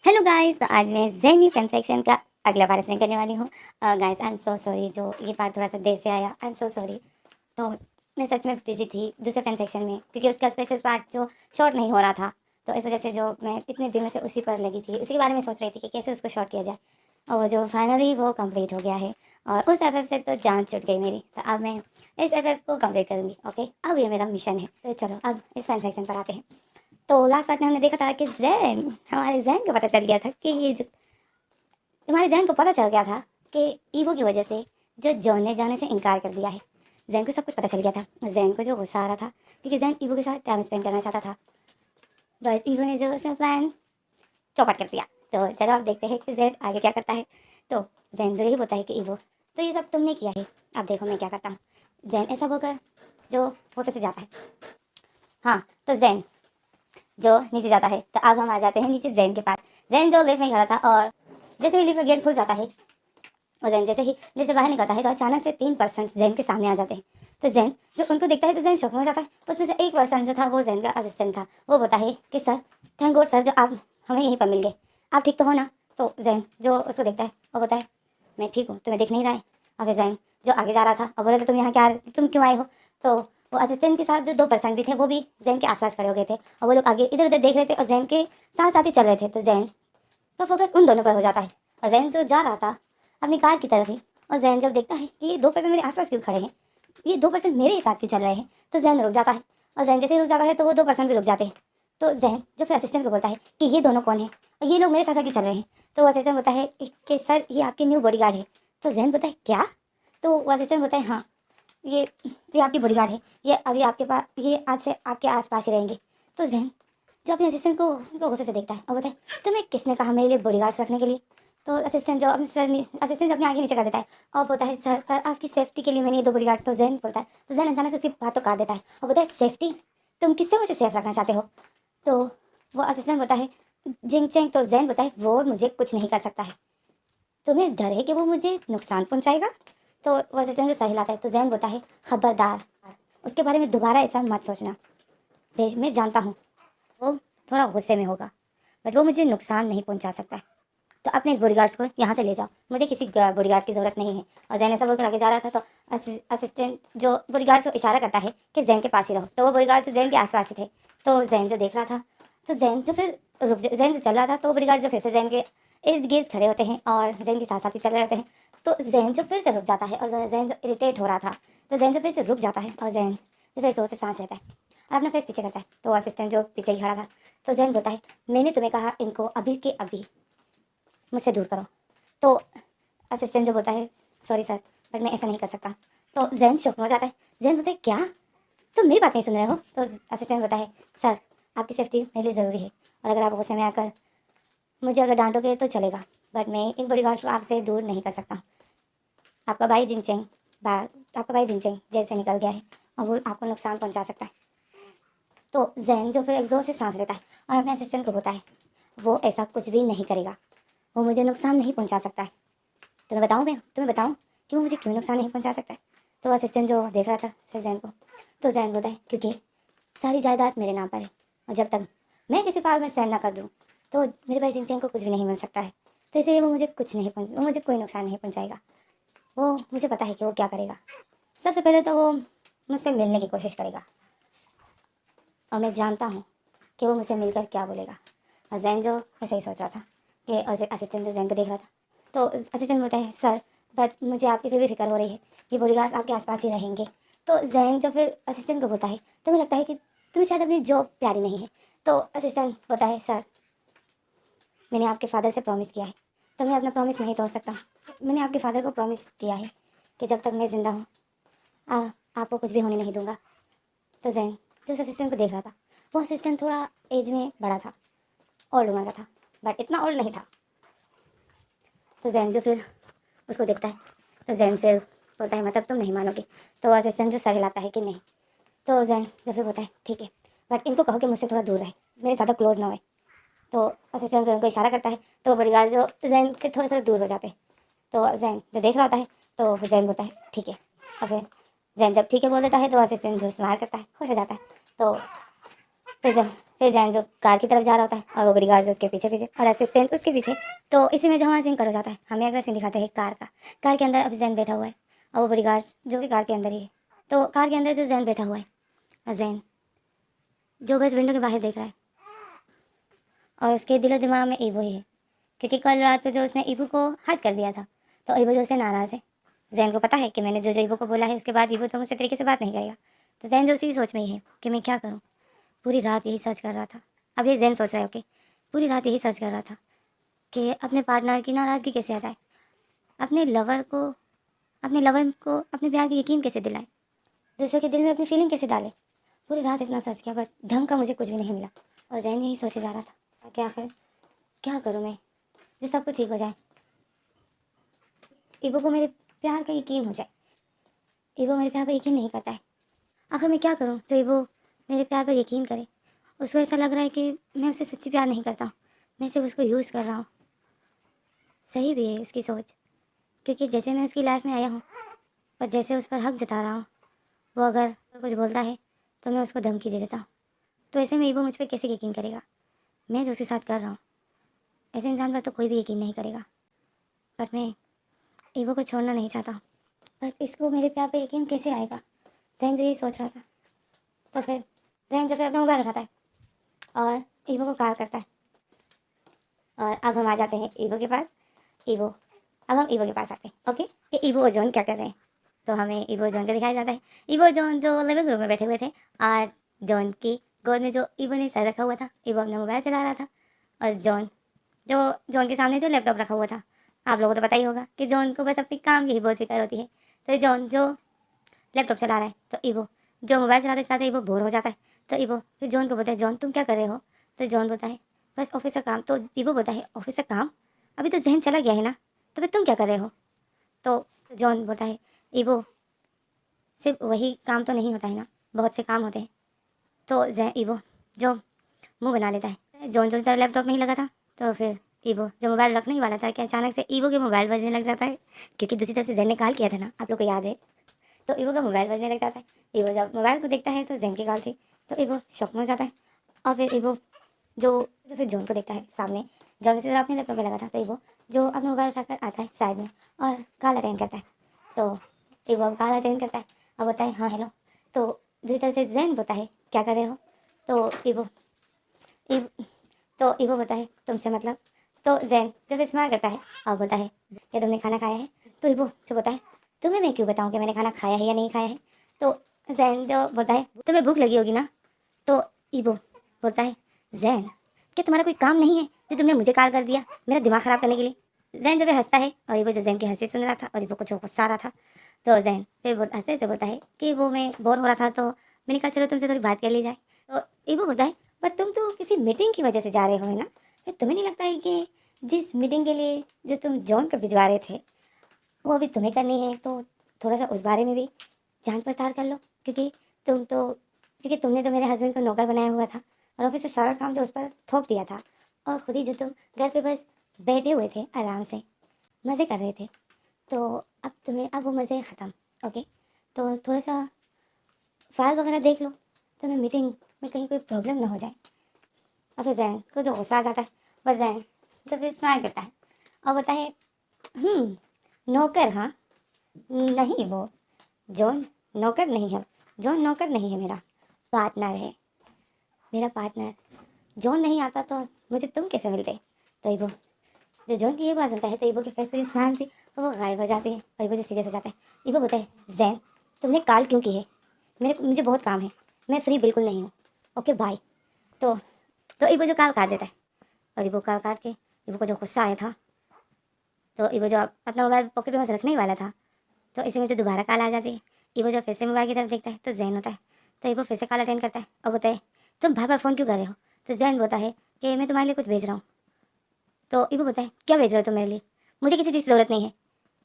Hello guys, तो आज मैं ज़ेनी फैन सेक्शन का अगला पार्ट एक्सप्लेन करने वाली हूँ। Guys I am so sorry, जो ये पार्ट थोड़ा सा देर से आया, आई एम सो सॉरी। तो मैं सच में बिजी थी दूसरे फैन सेक्शन में, क्योंकि उसका स्पेशल पार्ट जो शॉर्ट नहीं हो रहा था। तो इस वजह से जो मैं इतने दिनों से उसी पर लगी थी, उसी के बारे में सोच रही थी कि कैसे उसको शॉर्ट किया जाए। और वो जो फाइनली वो कंप्लीट हो गया है, और उस एफ से तो जान छूट गई मेरी। तो अब मैं इस एफ को कंप्लीट करूँगी। ओके, अब ये मेरा मिशन है। तो चलो अब इस फैन सेक्शन पर आते हैं। तो लास्ट पार्ट में हमने देखा था कि हमारे जैन को पता चल गया था कि ये जो हमारे जैन को पता चल गया था कि ईवो की वजह से जो जॉन ने जाने से इनकार कर दिया है। जैन को सब कुछ पता चल गया था। जैन को जो गुस्सा आ रहा था क्योंकि जैन ईवो के साथ टाइम स्पेंड करना चाहता था, बट ईवो ने जो उसका प्लान चौपट कर दिया। तो चलो अब देखते हैं कि जैन आगे क्या करता है। तो जैन जो यही बोलता है कि ईवो, तो ये सब तुमने किया है, अब देखो मैं क्या करता हूँ। जैन ऐसा बोलकर जो होश से जाता है। हाँ, तो जैन जो नीचे जाता है। तो अब हम आ जाते हैं नीचे जैन के पास। जैन जो लिफ्ट में खड़ा था, और जैसे ही लिफ्ट का गेट खुल जाता है और जैन जैसे ही लिफ्ट से बाहर निकलता है, तो अचानक से 3% जैन के सामने आ जाते हैं। तो जैन जो उनको देखता है तो जैन शॉक में हो जाता है। उसमें से 1% जो था वो जैन का असिस्टेंट था। वो बोलता है कि सर, थैंक गॉड सर, जो आप हमें यहीं पर मिल गए, आप ठीक तो हो ना। तो जैन जो उसको देखता है वो बोलता है मैं ठीक हूँ, तुम्हें दिख नहीं रहा है। और फिर जैन जो आगे जा रहा था और बोले तो तुम यहाँ क्या, तुम क्यों आए हो। तो वो असिस्टेंट के साथ जो 2% भी थे वो भी जैन के आसपास खड़े हो गए थे, और वो लोग आगे इधर उधर देख रहे थे और जैन के साथ साथ ही चल रहे थे। तो जैन का फोकस उन दोनों पर हो जाता है, और जैन जो जा रहा था अपनी कार की तरफ ही। और जैन जब देखता है कि ये 2% मेरे आसपास क्यों खड़े हैं, ये 2% मेरे ही साथ क्यों चल रहे हैं, तो जैन रुक जाता है। और जैन जैसे ही रुक जाता है तो वो 2% भी रुक जाते हैं। तो जैन जो फिर असिस्टेंट को बोलता है कि ये दोनों कौन है और ये लोग मेरे साथ साथ क्यों चल रहे हैं। तो वो असिस्टेंट बोलता है कि सर, ये आपके न्यू बॉडीगार्ड है। तो जैन बोलता है क्या। तो वो असिस्टेंट बोलता है हाँ, ये आपकी बॉडीगार्ड है, ये अभी आपके पास, ये आज से आपके आसपास ही रहेंगे। तो जैन जो अपने असिस्टेंट को गुस्से से देखता है और बोलता है तुम्हें किसने कहा मेरे लिए बॉडीगार्ड्स रखने के लिए। तो असिस्टेंट जो अपने असिस्टेंट अपने आगे नीचे कर देता है और बोलता है सर सर, आपकी सेफ्टी के लिए मैंने ये 2 बॉडीगार्ड। तो जैन बोलता है, तो जैन अचानक से उसकी बात तो काट देता है और बोलता है सेफ्टी, तुम किससे मुझे सेफ रखना चाहते हो। तो वो असिस्टेंट बोलता है जिंग चेंग। तो जैन बोलता है वो मुझे कुछ नहीं कर सकता है, तुम्हें डर है कि वो मुझे नुकसान पहुंचाएगा। तो वो असिस्टेंट जो सही लाता है। तो जैन बोलता है खबरदार, उसके बारे में दोबारा ऐसा मत सोचना। मैं जानता हूँ वो थोड़ा गुस्से में होगा, बट वो मुझे नुकसान नहीं पहुंचा सकता है। तो अपने इस बॉडीगार्ड्स को यहाँ से ले जाओ, मुझे किसी बॉडीगार्ड की ज़रूरत नहीं है। और जैन ऐसा बोलकर आगे जा रहा था। तो असिस्टेंट जो बॉडीगार्ड्स को इशारा करता है कि जैन के पास ही रहो। तो वो बॉडीगार्ड जो जैन के आसपास ही थे। तो जैन जो देख रहा था, तो जैन जो फिर जैन जो चल रहा था, तो बॉडीगार्ड जो फिर से जैन के इर्द गिर्द खड़े होते हैं और जैन के साथ साथ ही चल रहे होते हैं। तो जैन जो फिर से रुक जाता है, और जैन जो इरिटेट हो रहा था, तो जैन जो फिर से रुक जाता है और जैन जो फिर जोर से सांस लेता है और अपना फेस पीछे करता है। तो असिस्टेंट जो पीछे ही खड़ा था, तो जैन बोलता है मैंने तुम्हें कहा इनको अभी के अभी मुझसे दूर करो। तो असिस्टेंट जो बोलता है सॉरी सर, बट मैं ऐसा नहीं कर सकता। तो जैन शॉक में हो जाता है। जैन बोलता है क्या, तुम मेरी बात नहीं सुन रहे हो। तो असिस्टेंट बोलता है सर, आपकी सेफ्टी मेरे लिए ज़रूरी है, और अगर आप गुस्से में आकर मुझे अगर डांटोगे तो चलेगा, बट मैं इन बॉडीगार्ड्स को आपसे दूर नहीं कर सकता। आपका भाई जिनचेंग आपका भाई जिनचेंग जेल से निकल गया है, और वो आपको नुकसान पहुंचा सकता है। तो जैन जो फिर एक जोर से सांस लेता है और अपने असिस्टेंट को बोलता है वो ऐसा कुछ भी नहीं करेगा, वो मुझे नुकसान नहीं पहुंचा सकता है। तुम्हें बताऊं कि वो मुझे क्यों नुकसान नहीं पहुंचा सकता है। तो असिस्टेंट जो देख रहा था सर जैन को, तो जैन बोलता है क्योंकि सारी जायदाद मेरे नाम पर है, और जब तक मैं किसी पाल में साइन ना कर दूँ तो मेरे भाई जिनचैन को कुछ भी नहीं मिल सकता है। तो इसलिए वो मुझे कोई नुकसान नहीं पहुंचाएगा। वो मुझे पता है कि वो क्या करेगा। सबसे पहले तो वो मुझसे मिलने की कोशिश करेगा, और मैं जानता हूँ कि वो मुझसे मिलकर क्या बोलेगा। और जैन जो ऐसा ही सोच रहा था कि, और असिस्टेंट जो जैन को देख रहा था, तो असिस्टेंट बोलता है सर, बट मुझे आपकी फिर भी फिक्र हो रही है, ये बॉडीगार्ड्स आपके आसपास ही रहेंगे। तो जैन जो फिर असिस्टेंट को बोलता है तुम्हें लगता है कि तुम्हें शायद अपनी जॉब प्यारी नहीं है। तो असिस्टेंट बोलता है सर, मैंने आपके फादर से प्रॉमिस किया है, तो मैं अपना प्रॉमिस नहीं तोड़ सकता। मैंने आपके फादर को प्रॉमिस किया है कि जब तक मैं ज़िंदा हूँ आपको कुछ भी होने नहीं दूंगा। तो जैन जो उस असिस्टेंट को देख रहा था, वो असिस्टेंट थोड़ा एज में बड़ा था, ओल्ड उम्र का था, बट इतना ओल्ड नहीं था। तो जैन जो फिर उसको देखता है, तो जैन फिर बोलता है मतलब तुम नहीं मानोगे। तो असिस्टेंट जो सर हिलाता है कि नहीं। तो जैन जो फिर बोलता है ठीक है, बट इनको कहो कि मुझसे थोड़ा दूर रहे, मेरे ज़्यादा क्लोज ना हो। तो असिस्टेंट उनको इशारा करता है, तो बॉडीगार्ड जो जैन से थोड़ा थोड़ा दूर हो जाते हैं। तो जैन जो देख रहा होता है, तो फिर जैन बोलता है ठीक है। और फिर जैन जब ठीक है बोल देता है, तो असिस्टेंट जो स्माइल करता है, खुश हो जाता है। तो फिर जैन जो कार की तरफ जा रहा होता है और वो बॉडीगार्ड उसके पीछे पीछे और असिस्टेंट उसके पीछे। तो इसी में जो हमारा सीन कर हो जाता है, हमें अगला सीन दिखाते हैं कार का। कार के अंदर अब जैन बैठा हुआ है और वो बॉडीगार्ड जो कि कार के अंदर ही है। तो कार के अंदर जो जैन बैठा हुआ है, और जैन जो बस विंडो के बाहर देख रहा है और उसके दिलो दिमाग में ईवो ही है, क्योंकि कल रात को जो उसने ईवो को हर्ट कर दिया था तो ईवो जो उससे नाराज़ है। जैन को पता है कि मैंने जो जो ईवो को बोला है उसके बाद ईवो तो मुझसे तरीके से बात नहीं करेगा। तो जैन जो उसी सोच में ही है कि मैं क्या करूँ। पूरी रात यही सर्च कर रहा था। अब ये जैन सोच रहा है ओके, पूरी रात यही सर्च कर रहा था कि अपने पार्टनर की नाराज़गी कैसे हटाए, अपने लवर को अपने प्यार की यकीन कैसे दिलाए, दूसरों के दिल में अपनी फीलिंग कैसे डाले। पूरी रात इतना सर्च किया बट ढंग का मुझे कुछ भी नहीं मिला। और जैन यही सोचे जा रहा था कि आखिर क्या करूँ मैं जो सब कुछ ठीक हो जाए, ईवो को मेरे प्यार का यकीन हो जाए। ईवो मेरे प्यार पर यकीन नहीं करता है, आखिर मैं क्या करूँ जो ईवो मेरे प्यार पर यकीन करे। उसको ऐसा लग रहा है कि मैं उससे सच्ची प्यार नहीं करता हूँ, मैं सिर्फ उसको यूज़ कर रहा हूँ। सही भी है उसकी सोच, क्योंकि जैसे मैं उसकी लाइफ में आया हूँ और जैसे उस पर हक जता रहा हूँ, वो अगर कुछ बोलता है तो मैं उसको धमकी दे देता हूँ। तो ऐसे में ईवो मुझ पर कैसे यकीन करेगा। मैं जो उसके साथ कर रहा हूँ ऐसे इंसान पर तो कोई भी यकीन नहीं करेगा। पर मैं ईवो को छोड़ना नहीं चाहता हूँ, पर इसको मेरे प्यार पे यकीन कैसे आएगा। जैन जो यही सोच रहा था तो फिर जैन जो फिर अपना मोबाइल उठाता है और ईवो को कॉल करता है। और अब हम आ जाते हैं ईवो के पास। ईवो अब हम ईवो के पास आते हैं ओके, कि ईवो और जॉन क्या कर रहे हैं। तो हमें ईवो जॉन को दिखाया जाता है। ईवो जॉन जो लिविंग रूम में बैठे हुए थे और जॉन की गोद में जो ईवो ने सर रखा हुआ था, ईवो अपना मोबाइल चला रहा था। और जॉन के सामने जो लैपटॉप रखा हुआ था, आप लोगों को तो पता ही होगा कि जॉन को बस अपने काम की ही बहुत फिक्र होती है। तो जॉन जो लैपटॉप चला रहा है तो ईवो जो मोबाइल चलाते चलाते ईवो बोर हो जाता है। तो ईवो फिर जॉन को बोलता है जॉन तुम क्या कर रहे हो। तो जॉन बोलता है बस ऑफिस का काम। तो ईवो बोलता है ऑफिस का काम, अभी तो जहन चला गया है ना, तो फिर तुम क्या कर रहे हो। तो जॉन बोलता है ईवो सिर्फ वही काम तो नहीं होता है ना, बहुत से काम होते हैं। तो ईवो जो मुंह बना लेता है। जॉन जो लैपटॉप में ही लगा था तो फिर ईवो जो मोबाइल रखने ही वाला था कि अचानक से ईवो के मोबाइल बजने लग जाता है, क्योंकि दूसरी तरफ से जैन ने कॉल किया था ना, आप लोग को याद है। तो ईवो का मोबाइल बजने लग जाता है। ईवो जब मोबाइल को देखता है तो जैन की कॉल थी। तो ईवो शॉक में हो जाता है और फिर ईवो जो फिर जॉन को देखता है सामने। जॉन से अपने लैपटॉप पे लगा था तो ईवो जो अपना मोबाइल उठाकर आता है साइड में और कॉल अटेंड करता है। तो ईवो अब कॉल अटेंड करता है और बोलता है हाँ हेलो। तो दूसरी तरफ से जैन बोलता है क्या कर रहे हो। तो ईव तो ईवो बोलता है तुमसे मतलब। तो जैन जब स्माइल करता है और बोलता है क्या तुमने खाना खाया है। तो ईवो जो बोलता है तुम्हें मैं क्यों बताऊँ कि मैंने खाना खाया है या नहीं खाया है। तो जैन जो बोलता है तुम्हें भूख लगी होगी ना। तो ईवो बोलता है जैन क्या तुम्हारा कोई काम नहीं है जो तुमने मुझे कॉल कर दिया मेरा दिमाग ख़राब करने के लिए। जैन जब हंसता है और ईवो जो जैन की हंसी सुन रहा था और ईवो को जो गुस्सा आ रहा था। तो जैन फिर हंसते से बोलता है कि वो मैं बोर हो रहा था तो मैंने कहा चलो तुमसे थोड़ी बात कर ली जाए। तो ईवो बोलता है पर तुम तो किसी मीटिंग की वजह से जा रहे हो है ना, फिर तुम्हें नहीं लगता है कि जिस मीटिंग के लिए जो तुम जॉन को भिजवा रहे थे वो अभी तुम्हें करनी है, तो थोड़ा सा उस बारे में भी जांच पड़ताल कर लो, क्योंकि तुमने तो मेरे हस्बैंड को नौकर बनाया हुआ था और ऑफिस से सारा काम जो उस पर थोप दिया था और ख़ुद ही जो तुम घर पे बस बैठे हुए थे आराम से मज़े कर रहे थे, तो अब वो मज़े ख़त्म। ओके, तो थोड़ा सा फाइल वगैरह देख लो तो मैं मीटिंग में कहीं कोई प्रॉब्लम ना हो जाए। और फिर जैन को जो गुस्सा आ जाता है पर जैन तो फिर स्माइल करता है और बोलता है नौकर हाँ नहीं, वो जॉन नौकर नहीं है, जॉन नौकर नहीं है, मेरा पार्टनर है। मेरा पार्टनर जॉन नहीं आता तो मुझे तुम कैसे मिलते। तो ईवो जो जॉन की ये बात सुनता है तो ईवो के फेस पे स्माइल थी तो वो गायब हो जाती है और ईवो जो सीरियस हो जाता है। ईवो बोलता है जैन तुमने कॉल क्यों की है, मुझे बहुत काम है, मैं फ्री बिल्कुल नहीं हूँ, ओके बाय। तो ईवो जो कॉल काट देता है और ईवो कॉल काट के ईवो को जो गुस्सा आया था तो ईवो जो अपना मोबाइल पॉकेट में रखने ही वाला था तो इसी में जो दोबारा कॉल आ जाती है। ईवो जब फिर से मोबाइल की तरफ देखता है तो जैन होता है। तो ईवो फिर से कॉल अटेंड करता है और बोलता है तुम बार बार फ़ोन क्यों कर रहे हो। तो जैन बोलता है कि मैं तुम्हारे लिए कुछ भेज रहा हूँ। तो ईवो बोलता है क्या भेज रहे हो तुम मेरे लिए, मुझे किसी चीज़ की ज़रूरत नहीं है।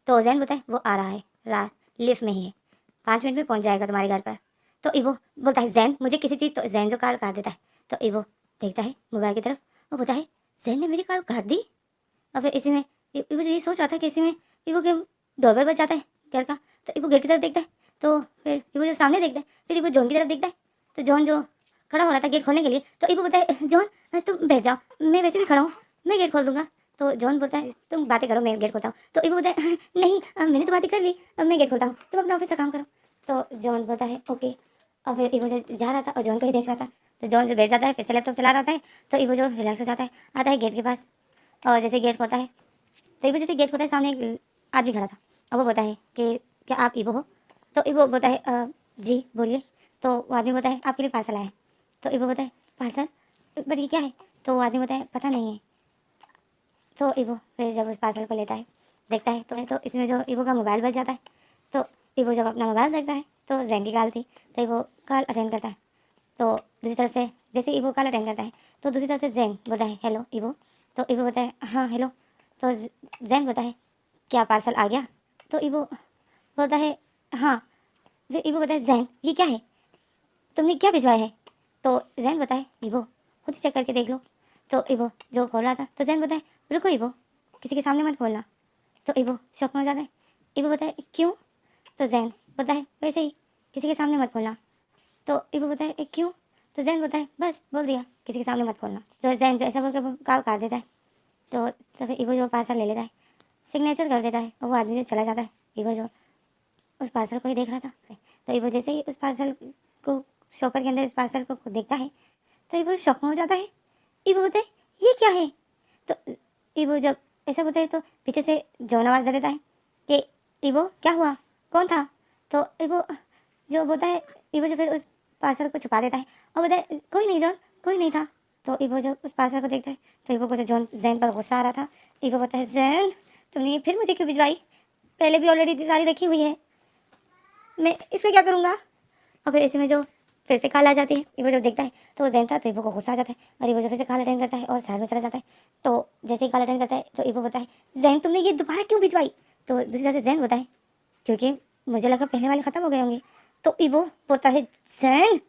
तो जैन बोलता है वो आ रहा है लिफ्ट में ही है, 5 मिनट में पहुँच जाएगा तुम्हारे घर पर। तो ईवो बोलता है जैन मुझे किसी चीज़, तो जैन जो कॉल काट देता है तो ईवो देखता है मोबाइल की तरफ और बोलता है जैन ने मेरी कॉल काट दी। और फिर इसी में ईवो यही सोच रहा था कि इसी में ईवो के डोरबेल बज जाता है घर का। तो ईवो घर की तरफ देखता है तो फिर ईवो जो सामने देखता है फिर ईवो जॉन की तरफ देखता है तो जॉन जो खड़ा हो रहा था गेट खोलने के लिए, तो इबो बोलता है जॉन तुम बैठ जाओ, मैं वैसे भी खड़ा हूँ, मैं गेट खोल दूंगा। तो जॉन बोलता है तुम बातें करो, मैं गेट खोलता हूँ। तो इबो बोलता है नहीं मैंने तो बातें कर ली, अब मैं गेट खोलता हूँ, तुम अपना ऑफिस का काम करो। तो जॉन बोलता है ओके। और फिर इबो जो जा रहा था और जॉन को ही देख रहा था, तो जॉन जो बैठ जाता है, फिर से लैपटॉप चला रहा है। तो इबो जो रिलैक्स हो जाता है, आता है गेट के पास, और जैसे गेट खोलता है, तो इबो जैसे गेट खोलता है, सामने एक आदमी खड़ा था, और वो बोलता है कि क्या आप इबो हो? तो इबो बोलता है जी बोलिए। तो वो आदमी बोलता है आपके लिए पार्सल आया है। तो इबो बोलता है पार्सल, बट ये क्या है? तो वो आदमी बोलता है पता नहीं है। तो इबो फिर जब उस पार्सल को लेता है, देखता है, तो इसमें जो इबो का मोबाइल बज जाता है। तो इबो जब अपना मोबाइल देखता है, तो जैन की कॉल थी, तो इबो कॉल अटेंड करता है। तो दूसरी तरफ से जैसे इबो कॉल अटेंड करता है, तो दूसरी तरफ से जैन बोलता है हेलो इबो। तो इबो बोलता है हाँ हेलो। तो जैन बोलता है क्या पार्सल आ गया? तो इबो बोलता है हाँ। फिर इबो बोलता है जैन ये क्या है, तुमने क्या भिजवाया है? तो जैन बताए इबो खुद ही चेक करके देख लो। तो इबो जो खोल रहा था, तो जैन बताए रुको इबो, किसी के सामने मत खोलना। तो इबो शौक में हो जाता है। इबो बताए क्यों? तो जैन बताए वैसे ही, किसी के सामने मत खोलना। तो इबो बताए क्यों? तो जैन बताए बस बोल दिया किसी के सामने मत खोलना। तो जैन जो ऐसा बोल के कॉल काट देता है। तो फिर इबो जो पार्सल ले लेता है, सिग्नेचर कर देता है, और वो आदमी जो चला जाता है। इबो जो उस पार्सल को ही देख रहा था, तो इबो जैसे ही उस पार्सल को, शॉपर के अंदर इस पार्सल को देखता है, तो इबो शॉक में हो जाता है। इबो बोलता है ये क्या है? तो इबो जब ऐसा बोलता है, तो पीछे से जॉन आवाज़ दे देता है कि इबो क्या हुआ, कौन था? तो इबो जो बोलता है, इबो जो फिर उस पार्सल को छुपा देता है, और बोलता है कोई नहीं जॉन, कोई नहीं था। तो इबो जब उस पार्सल को देखता है, तो इबो को जो जॉन जैन पर गुस्सा आ रहा था, इबो बोलता है जैन तुमने ये फिर मुझे क्यों भिजवाई, पहले भी ऑलरेडी इतनी सारी रखी हुई है, मैं इसका क्या करूँगा? और फिर ऐसे में जो फिर से कॉल आ जाती है, इबो जब देखता है, तो वो जैन था, तो इबो को गुस्सा आ जाता है, और इबो जो फिर से कॉल अटेंड करता है और साइड में चला जाता है। तो जैसे ही कॉल अटेंड करता है, तो इबो बोलता है जैन तुमने ये दोबारा क्यों भिजवाई? तो दूसरी तरफ से जैन बोलता है क्योंकि मुझे लगा पहले वाले ख़त्म हो गए होंगे। तो इबो बोलता है जैन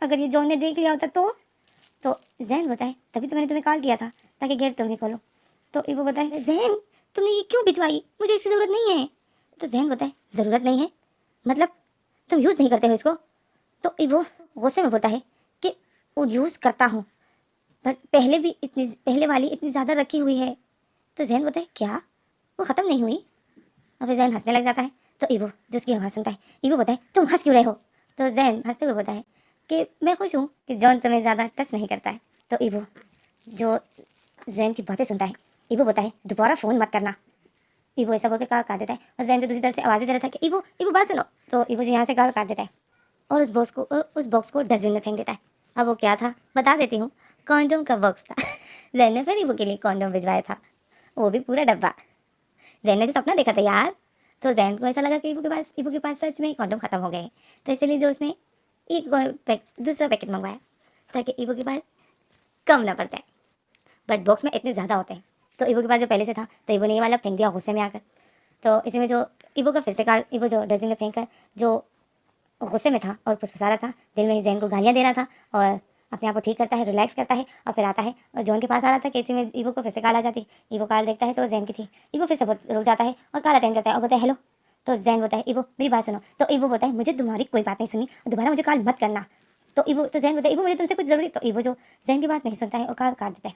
अगर ये जॉन ने देख लिया होता तो जैन बोलता है तभी तो मैंने तुम्हें कॉल किया था ताकि गेट तुम ही खोलो। तो इबो बोलता है जैन तुमने ये क्यों भिजवाई, मुझे इसकी ज़रूरत नहीं है। तो जैन बोलता है ज़रूरत नहीं है मतलब तुम यूज़ नहीं करते हो इसको? तो इबो गुस्से में बोलता है कि वो यूज़ करता हूँ, बट पहले वाली इतनी ज़्यादा रखी हुई है। तो जैन बोलता है क्या वो ख़त्म नहीं हुई? और फिर जैन हंसने लग जाता है। तो इबो जो उसकी आवाज़ सुनता है, इबो बोलता है तुम हंस क्यों रहे हो? तो जैन हंसते हुए बोलता है कि मैं खुश हूँ कि जॉन तुम्हें ज़्यादा टच नहीं करता है। तो इबो जो जैन की बातें सुनता है, इबो बोलता है दोबारा फ़ोन मत करना। इबो ऐसा बोल के कॉल काट देता है, और जैन जो दूसरी तरफ से आवाज़ें दे रहा था कि इबो इबो बात सुनो। तो इबो जो यहाँ से कॉल काट देता है, और उस बॉक्स को डस्टबिन में फेंक देता है। अब वो क्या था बता देती हूँ, कॉन्डोम का बॉक्स था। जैन ने फिर इबो के लिए कॉन्डोम भिजवाया था, वो भी पूरा डब्बा। जैन ने जो सपना देखा था यार, तो जैन को ऐसा लगा कि इबो के पास सच में कॉन्डोम खत्म हो गए। तो इसलिए जो उसने दूसरा पैकेट मंगवाया ताकि इबो के पास कम ना पड़ जाए, बट बॉक्स में इतने ज़्यादा होते हैं। तो इबो के पास जो पहले से था, तो इबो ने ये वाला फेंक दिया गुस्से में आकर। तो इसी में जो इबो का फिर से कॉल, इबो जो डस्टबिन में फेंक कर जो गुस्से में था और फुसफुसा रहा था, दिल में ही जैन को गालियाँ दे रहा था, और अपने आप को ठीक करता है, रिलैक्स करता है, और फिर आता है और जॉन के पास आ रहा था कि इसी में इबो को फिर से कॉल आ जाती। इबो कॉल देखता है तो जैन की थी। इबो फिर से रुक जाता है और कॉल अटेंड करता है और बोलता है हेलो। तो जैन बोलता है इबो मेरी बात सुनो। तो इबो बोलता है मुझे तुम्हारी कोई बात नहीं सुनी, दोबारा मुझे कॉल मत करना। तो जैन बोलता है इबो मुझे तुमसे कुछ ज़रूरी। तो इबो जो जैन की बात नहीं सुनता है और कॉल काट देता है।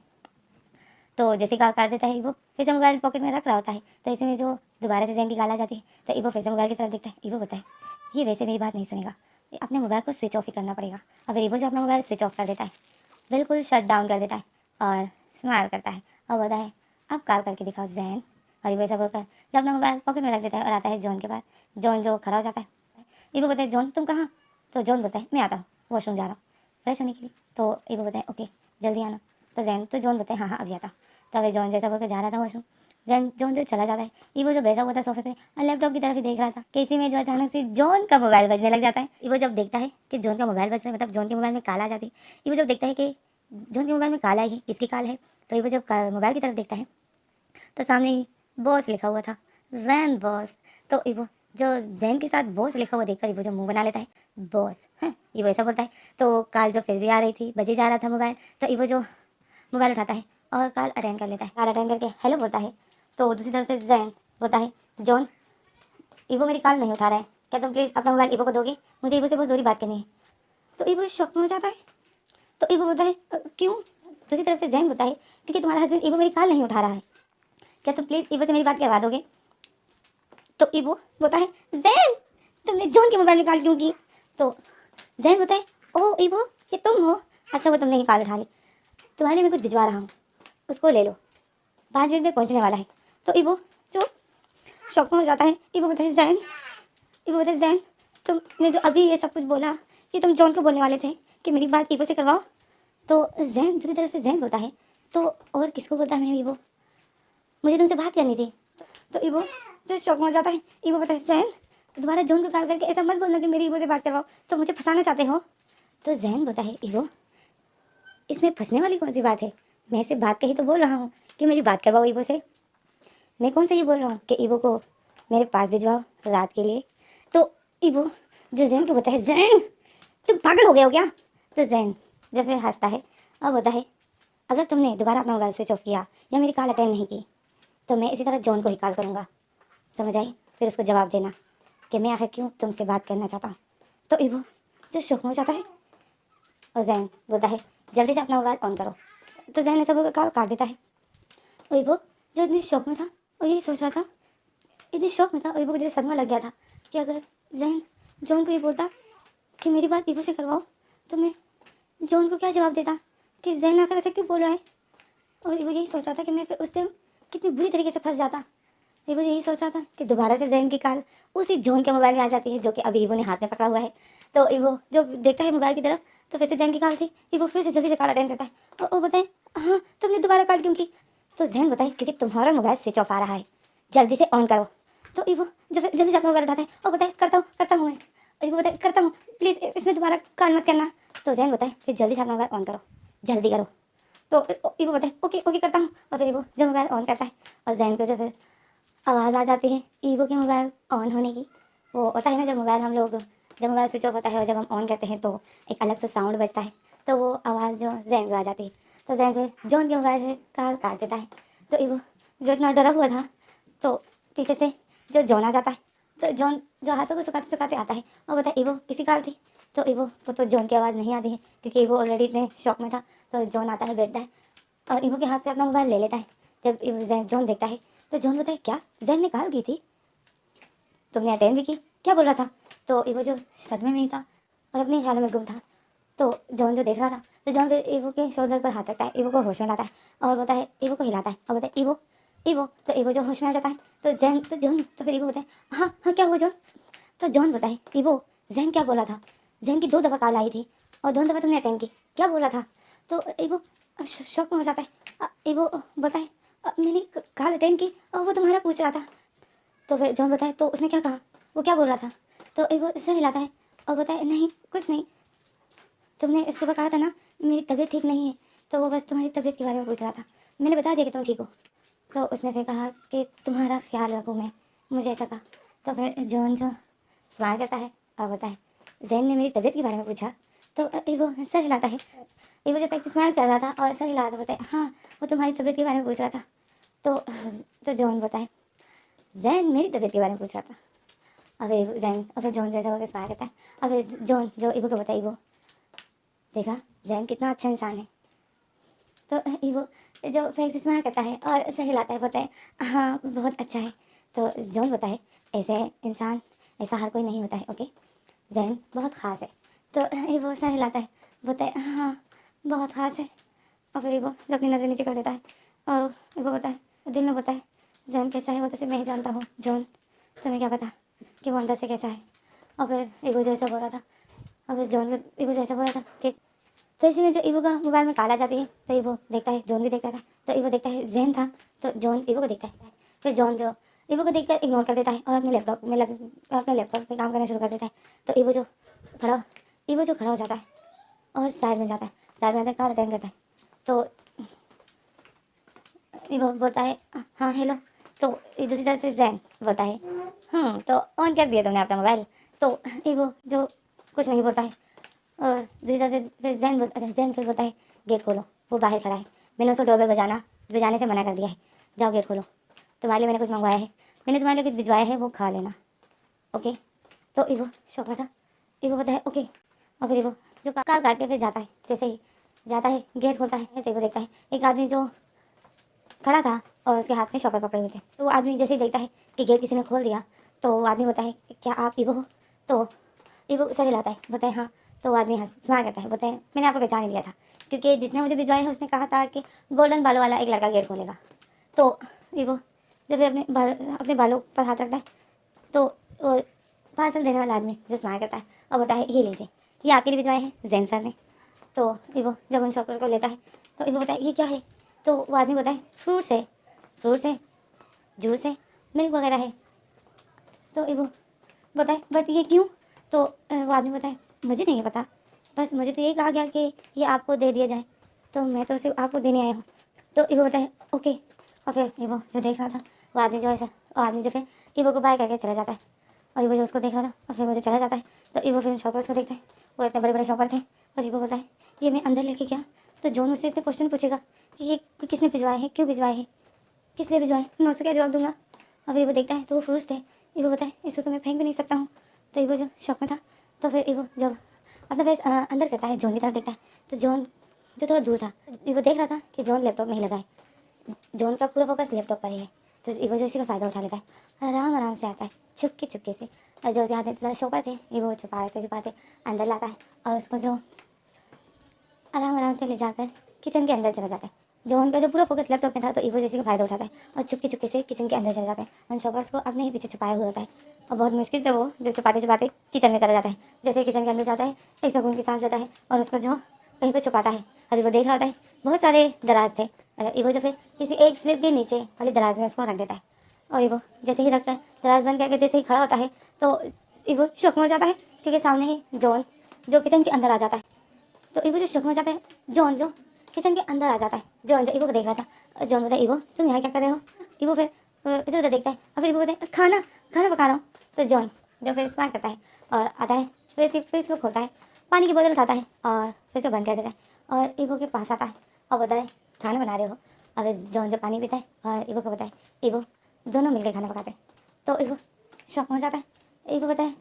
तो जैसे कॉल काट देता है, इबो फिर से मोबाइल पॉकेट में रख रहा होता है। तो इसी में जो दोबारा से जैन की कॉल आ जाती है, तो इबो फिर से मोबाइल की तरफ देखता है। इबो बोलता है ये वैसे मेरी बात नहीं सुनेगा, अपने मोबाइल को स्विच ऑफ ही करना पड़ेगा। और फिर इबो जो अपना मोबाइल स्विच ऑफ कर देता है, बिल्कुल शट डाउन कर देता है, और स्माइल करता है और बोलता है अब कॉल करके दिखाओ जैन। और इबो ऐसा बोलकर जब अपना मोबाइल पॉकेट में रख देता है और आता है जॉन के पास। जॉन जो खड़ा हो जाता है, इबो बोलता है जॉन तुम कहाँ? तो जॉन बोलता है मैं आता हूँ, वॉशरूम जा रहा हूँ फ्रेश होने के लिए। तो इबो बोलता है ओके जल्दी आना। तो जॉन बोलते हैं हाँ अभी आता। तभी जॉन जैसा बोलकर जा रहा था वॉशरूम, जॉन जो चला जाता है, इबो जो बैठा हुआ था सोफे पे और लैपटॉप की तरफ ही देख रहा था कि इसी में जो अचानक से जॉन का मोबाइल बजने लग जाता है। इबो जब देखता है कि जॉन का मोबाइल बज रहा है, मतलब जॉन के मोबाइल में कॉल आ जाती है। इबो जब देखता है कि जॉन के मोबाइल में कॉल आई है, किसकी कॉल है, तो इबो जब मोबाइल की तरफ देखता है, तो सामने ही बॉस लिखा हुआ था, जैन बॉस। तो इबो जो जैन के साथ बॉस लिखा हुआ देखकर इबो जो मुंह बना लेता है, बॉस है इबो ऐसा बोलता है। तो कॉल जो फिर भी आ रही थी, बजे जा रहा था मोबाइल, तो इबो जो मोबाइल उठाता है और कॉल अटेंड कर लेता है। कॉल अटेंड करके हेलो बोलता है। तो दूसरी तरफ से जैन बोलता है जॉन इबो मेरी कॉल नहीं उठा रहा है, क्या तुम प्लीज़ अपना मोबाइल इबो को दोगे, मुझे इबो से बहुत ज़रूरी बात करनी है। तो इबो शॉक में हो जाता है तो ईवो बोलता है क्यों? दूसरी तरफ से जैन बोलता है क्योंकि तुम्हारा हस्बैंड ईवो मेरी कॉल नहीं उठा रहा है, क्या तुम प्लीज़ ईवो से मेरी बात करवा दोगे? तो ईवो बोलता है जैन तुमने जॉन के मोबाइल में कॉल क्यों की? तो जैन बोलता है ओह ईवो ये तुम हो, अच्छा वो तुमने ही कॉल उठा ली, तुम्हारे लिए मैं कुछ भिजवा रहा हूँ, उसको ले लो, 5 मिनट में पहुँचने वाला है। तो ईवो जो शॉक में हो जाता है, ईवो बोलता है जैन, ईवो बोलता है जैन तुमने जो अभी ये सब कुछ बोला कि तुम जॉन को बोलने वाले थे कि मेरी बात ईवो से करवाओ। तो जैन दूसरी तरफ से जैन बोलता है तो और किसको बोलता है मैं ईवो, मुझे तुमसे बात करनी थी। तो ईवो जो शौक में हो जाता है, ईवो बोलता है जैन दोबारा जॉन को कॉल करके ऐसा मत बोलना कि मेरी ईवो से बात करवाओ, तो मुझे फंसाना चाहते हो। तो जैन बोलता है ईवो इसमें फंसने वाली कौन सी बात है, मैं सिर्फ बात कही तो बोल रहा हूँ कि मेरी बात करवाओ ईवो से, मैं कौन सा ये बोल रहा हूँ कि ईवो को मेरे पास भिजवाओ रात के लिए। तो ईवो जो जैन को बोलता है जैन तुम पागल हो गए हो क्या? तो जैन जब फिर हंसता है और बोलता है अगर तुमने दोबारा अपना मोबाइल स्विच ऑफ किया या मेरी कॉल अटेंड नहीं की तो मैं इसी तरह जॉन को ही कॉल करूँगा, समझ आई? फिर उसको जवाब देना कि मैं आखिर क्यों तुमसे बात करना चाहता हूँ। तो ईवो जो शौक में हो जाता है और जैन बोलता है जल्दी से अपना मोबाइल ऑन करो। तो जैन ऐसा बोलकर कॉल काट देता है। और ईवो जो इतनी शौक में था और यही सोच रहा था, इतनी शौक में था और ईवो को जैसे सदमा लग गया था कि अगर जैन जॉन को ये बोलता कि मेरी बात ईवो से करवाओ तो मैं जॉन को क्या जवाब देता कि जैन आकर ऐसे क्यों बोल रहा है। और ईवो यही सोच रहा था कि मैं फिर उस टाइम कितनी बुरी तरीके से फंस जाता। ईवो यही सोच रहा था कि दोबारा से जैन की कॉल उसी जॉन के मोबाइल में आ जाती है जो कि अभी ईवो ने हाथ में पकड़ा हुआ है। तो ईवो जो देखता है मोबाइल की तरफ तो फिर से जैन की कॉल थी, ईवो फिर से जल्दी से कॉल अटेंड करता है और वो बताए हाँ तुमने दोबारा कॉल क्यों की? तो जैन बताए क्योंकि तुम्हारा मोबाइल स्विच ऑफ आ रहा है, जल्दी से ऑन करो। तो ईवो जो फिर जल्दी से अपना मोबाइल उठाता है और बताए करता हूँ मैं। ईवो बताए करता हूँ प्लीज़ इसमें दोबारा कॉल मत करना। तो जैन बताए फिर जल्दी से अपना मोबाइल ऑन करो, जल्दी करो। तो ईवो बताए ओके ओके करता हूँ। और फिर ईवो जो मोबाइल ऑन करता है और जैन को जो फिर आवाज़ आ जाती है ईवो के मोबाइल ऑन होने की। वो होता है ना जब मोबाइल स्विच ऑफ होता है और जब हम ऑन करते हैं तो एक अलग सा साउंड बजता है, तो वो आवाज़ जो जैन को आ जाती है। तो जैन फिर जॉन के मोबाइल से कॉल काट देता है। तो ईवो जो इतना डरा हुआ था तो पीछे से जो जॉन आ जाता है। तो जॉन जो हाथों को सुखाते सुखाते आता है और बोलता है ईवो किसी कॉल थी। तो ईवो को तो जॉन की आवाज़ नहीं आती है क्योंकि ईवो ऑलरेडी इतने शौक में था। तो जॉन आता है बैठता है और ईवो के हाथ से अपना मोबाइल ले लेता है। जब जॉन देखता है तो जॉन बोलता है क्या जैन ने कॉल की थी, तुमने अटेंड भी की, क्या बोल रहा था? तो ईवो जो सदमे में ही था और अपने ख्यालों में गुम था। तो जॉन जो देख रहा था तो जॉन फिर ईवो के शोल्डर पर हाथ रखता है, ईवो को होश में लाता है और बोलता है ईवो को हिलाता है और बोलता है ईवो ईवो। तो ईवो जो होश में आ जाता है तो जॉन तो फिर ईवो बोलता है हाँ हाँ क्या हुआ जॉन? तो जॉन बोलता है ईवो जैन क्या बोला था, जैन की 2 दफ़ा कॉल आई थी और दोनों दफ़ा तुमने अटेंड की, क्या बोला था? तो ईवो शौक में हो जाता है। ईवो बोलता है मैंने कॉल अटेंड की और वो तुम्हारा पूछ रहा था। तो फिर जॉन बताए तो उसने क्या कहा, वो क्या बोल रहा था? तो ईवो सर हिलाता है और बताए नहीं कुछ नहीं, तुमने सुबह कहा था ना मेरी तबीयत ठीक नहीं है, तो वो बस तुम्हारी तबीयत के बारे में पूछ रहा था, मैंने बता दिया कि तुम ठीक हो। तो उसने फिर कहा कि तुम्हारा ख्याल रखूँ मैं, मुझे ऐसा कहा। तो फिर जॉन जो स्माइल करता है और बताए जैन ने मेरी तबीयत के बारे में पूछा। तो ईवो सर हिलाता है, ईवो जब तक स्माइल कर रहा था और सर हिला रहा था बताए हाँ वो तुम्हारी तबीयत के बारे में पूछ रहा था। तो जॉन बताए जैन मेरी तबीयत के बारे में पूछ रहा था। और फिर जॉन जैसा होकर स्माइल करता है और फिर जॉन जो ईवो को बताए ईवो देखा जैन कितना अच्छा इंसान है। तो ईवो जो फिर से स्माइल करता है और सर हिलाता है, बोलता है हाँ बहुत अच्छा है। तो जॉन बोलता है ऐसे इंसान ऐसा हर कोई नहीं होता है, ओके जैन बहुत ख़ास है। तो ईवो सर हिलाता है, बोलता है हाँ बहुत ख़ास है। और फिर ईवो जो अपनी नज़र नीचे कर देता है और ईवो बोलता है दिल में बोलता है जैन कैसा है वो तो सिर्फ मैं ही जानता हूँ, जॉन तुम्हें क्या पता कि वो अंदर से कैसा है। और फिर ईवो जैसा बोल रहा था और फिर जॉन भी ईवो जैसा बोल रहा था कि तो इसी में जो ईवो का मोबाइल में कॉल आ जाती है तो ईवो देखता है, जॉन भी देखता था। तो ईवो देखता है जैन था तो जॉन ईवो को देखता है। फिर जॉन जो ईवो को देखकर इग्नोर कर देता है और अपने लैपटॉप पे काम करना शुरू कर देता है। तो खड़ा ईवो जो खड़ा हो जाता है और साइड में जाता है, साइड में आकर कॉल अटेंड करता है। तो ईवो बोलता है हाँ हेलो। तो दूसरी तरफ से जैन बोलता है तो ऑन कर दिया तुमने अपना मोबाइल। तो ईवो जो कुछ नहीं बोलता है और दूसरी तरफ से फिर जैन फिर बोलता है गेट खोलो, वो बाहर खड़ा है, मैंने उसको डोरबेल बजाने से मना कर दिया है, जाओ गेट खोलो, तुम्हारे लिए मैंने कुछ मंगवाया है, मैंने तुम्हारे लिए कुछ भिजवाया है वो खा लेना, ओके। तो ईवो शौक में था, ईवो बोलता है ओके। और फिर ईवो जो कार काट के फिर जाता है, जैसे ही जाता है, गेट खोलता है तो वो देखता है एक आदमी जो खड़ा था और उसके हाथ में शॉपर पकड़े हुए थे। तो वो आदमी जैसे ही देखता है कि गेट किसी ने खोल दिया, तो वो आदमी बोलता है कि क्या आप ईवो हो? तो ईवो सर हिलाता है, बोलता है हाँ। तो वो आदमी हंस स्माइल करता है, बोलते हैं मैंने आपको पहचान ही लिया था, क्योंकि जिसने मुझे भिजवाया है उसने कहा था कि गोल्डन बालों वाला एक लड़का गेट खोलेगा। तो ईवो जब अपने बालों पर हाथ रखता है, तो वो पार्सल देने वाला आदमी जो स्माइल करता है और बोलता है ये लीजिए, ये आपके लिए भिजवाया है जैन सर ने। तो ईवो जब उन चॉकलेट को लेता है तो ईवो बोलता है ये क्या है? तो वो आदमी बोलता है फ्रूट्स है, जूस है, मिल्क वगैरह है। तो ईवो बोलता है बट ये क्यों? तो वो आदमी बोलता है मुझे नहीं पता, बस मुझे तो यही कहा गया कि ये आपको दे दिया जाए, तो मैं तो सिर्फ आपको देने आया हूँ। तो ईवो बोलता है ओके। और फिर ईवो जो देख रहा था, वो आदमी जो ऐसा वो आदमी जो फिर ईवो को बाय करके चला जाता है। और ईवो जो उसको देख रहा था और फिर वो जो चला जाता है, तो ईवो फिर शॉपर्स को देखता है। वो इतने बड़े बड़े शॉपर थे। और ईवो बोलता है ये मैं अंदर लेके गया तो जॉन मुझसे इतने क्वेश्चन पूछेगा कि ये किसने भिजवाए हैं, क्यों भिजवाए हैं, किस लिए भिजवाए, मैं उसको क्या जवाब दूंगा। अब ईवो देखता है तो वो फ्रूट्स थे। ईवो बताए इसको तो मैं फेंक भी नहीं सकता हूँ। तो ईवो जो शौक में था, तो फिर ईवो जब अपना फेस अंदर करता है, जॉन की तरफ देखता है, तो जॉन जो थोड़ा दूर था, ईवो देख रहा था कि जॉन लैपटॉप में ही लगा है, जॉन का पूरा फोकस लैपटॉप पर ही है। तो ईवो जो इसी का फ़ायदा उठा लेता है और आराम आराम से आता है छुपके से। और जो यहाँ पे शॉपर थे ईवो छुपाते अंदर लाता है और उसको जो आराम आराम से ले जाकर किचन के अंदर चला जाता है। जो उनका जो पूरा फोकस लैपटॉप में था, तो ईवो जैसे का फ़ायदा उठाता है और चुपके से किचन के अंदर चला जाता है। उन शॉपर्स को अपने ही पीछे छुपाया हुआ होता है और बहुत मुश्किल से वो जो छुपाते किचन में चला जाता है। जैसे किचन के अंदर जाता है, एक सुकून की सांस लेता है और उसको जो कहीं पर छुपाता है। अभी वो देख रहा होता है बहुत सारे दराज थे, ईवो जो फिर किसी एक स्लिप के नीचे वाली दराज में उसको रख देता है। और ईवो जैसे ही रखता है, दराज बंद करके जैसे ही खड़ा होता है, तो ईवो शौक में हो जाता है क्योंकि सामने ही जॉन जो किचन के अंदर आ जाता है। तो ईवो जो शौक में हो जाता है, जॉन जो किचन के अंदर आ जाता है। जॉन जो ईवो को देख रहा था, जॉन बोलता है ईवो तुम यहाँ क्या कर रहे हो? ईवो फिर इधर उधर देखता है और फिर ईवो बोलता है खाना खाना पका रहा हूँ। तो जॉन जो फिर स्माइल करता है और आता है, फिर इसको खोलता है, पानी की बोतल उठाता है और फिर से बंद कर देता है और ईवो के पास आता है और बोलता है खाना बना रहे हो? और जॉन जो पानी पीता है और ईवो को बताए, ईवो दोनों मिलकर खाना पकाते हैं। तो ईवो शौक में हो जाता है। ईवो बताए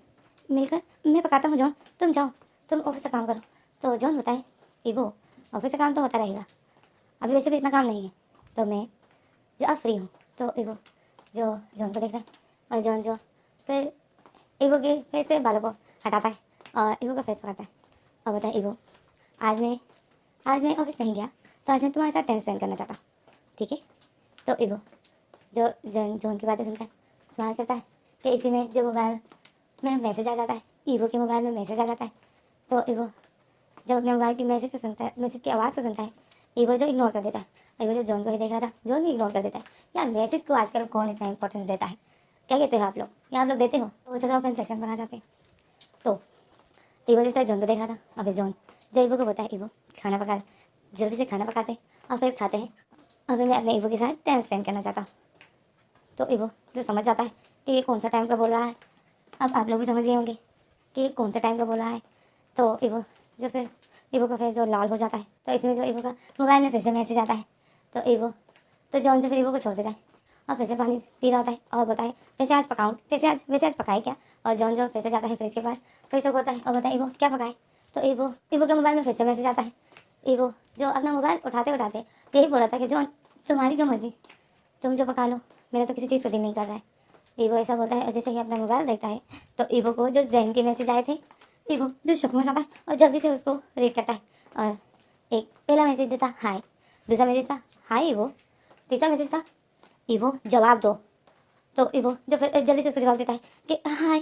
मिलकर मैं पकाता हूँ जॉन, तुम जाओ, तुम ऑफिस का काम करो। तो जॉन बताए ईवो ऑफिस का काम तो होता रहेगा, अभी वैसे भी इतना काम नहीं है, तो मैं जो अब फ्री हूँ। तो ईवो जो जॉन को देखता है और जॉन जो फिर ईवो के फेस से बालों को हटाता है और ईवो का फेस पकड़ता है और बताए ईवो आज मैं ऑफिस नहीं गया, तो आज मैं तुम्हारे साथ टाइम स्पेंड करना चाहता हूँ, ठीक है? तो ईवो जो जॉन की बातें सुनता है, स्माइल करता है कि इसी में जो मोबाइल में मैसेज आ जाता है, ईवो के मोबाइल में मैसेज आ जाता है। तो ईवो जब अपने मोबाइल की मैसेज को सुनता है, मैसेज की आवाज़ को सुनता है, ईवो जो इग्नोर कर देता है। ईवो जो जॉन को ही देख रहा था, जॉन भी इग्नोर कर देता है। यार मैसेज को आजकल कौन इतना इंपॉर्टेंस देता है? क्या कहते हो आप लोग? या आप लोग देते हो? तो वो चलो अपन सेक्शन बना जाते हैं। तो ईवो जिस तरह जॉन को देख रहा था, अभी जॉन जब ईवो को बोलता है ईवो खाना पका, जल्दी से खाना पकाते और फिर खाते हैं और फिर मैं अपने ईवो के साथ टाइम स्पेंड करना चाहता हूँ। तो ईवो जो समझ जाता है कि ये कौन सा टाइम का बोल रहा है, अब आप लोग भी समझ गए होंगे कि ये कौन सा टाइम का बोल रहा है। तो ईवो जो फिर ईवो का फेस जो लाल हो जाता है, तो इसमें जो ईवो का मोबाइल में फिर से मैसेज आता है। तो ईवो तो जॉन जो फिर ईवो को छोड़ देता है और फिर से पानी पी रहा होता है और बताए वैसे आज पकाए क्या? और जॉन जो फिर से जाता है फ्रिज के पास, फ्रिज को खोलता है और बताए ईवो क्या पकाए? तो ईवो के मोबाइल में फिर से मैसेज आता है। ईवो जो अपना मोबाइल उठाते उठाते यही बोल रहा था कि जॉन तुम्हारी जो मर्जी, तुम जो पका लो, मेरा तो किसी चीज़ को दिल नहीं कर रहा है। ईवो ऐसा बोलता है और जैसे ही अपना मोबाइल देखता है, तो ईवो को जो जैन के मैसेज आए थे, ईवो जो शौक में जाता है और जल्दी से उसको रीड करता है। और एक पहला मैसेज जो था हाय, दूसरा मैसेज था हाय ईवो, तीसरा मैसेज था ईवो जवाब दो। तो ईवो जो फिर जल्दी से उसको जवाब देता है कि हाय।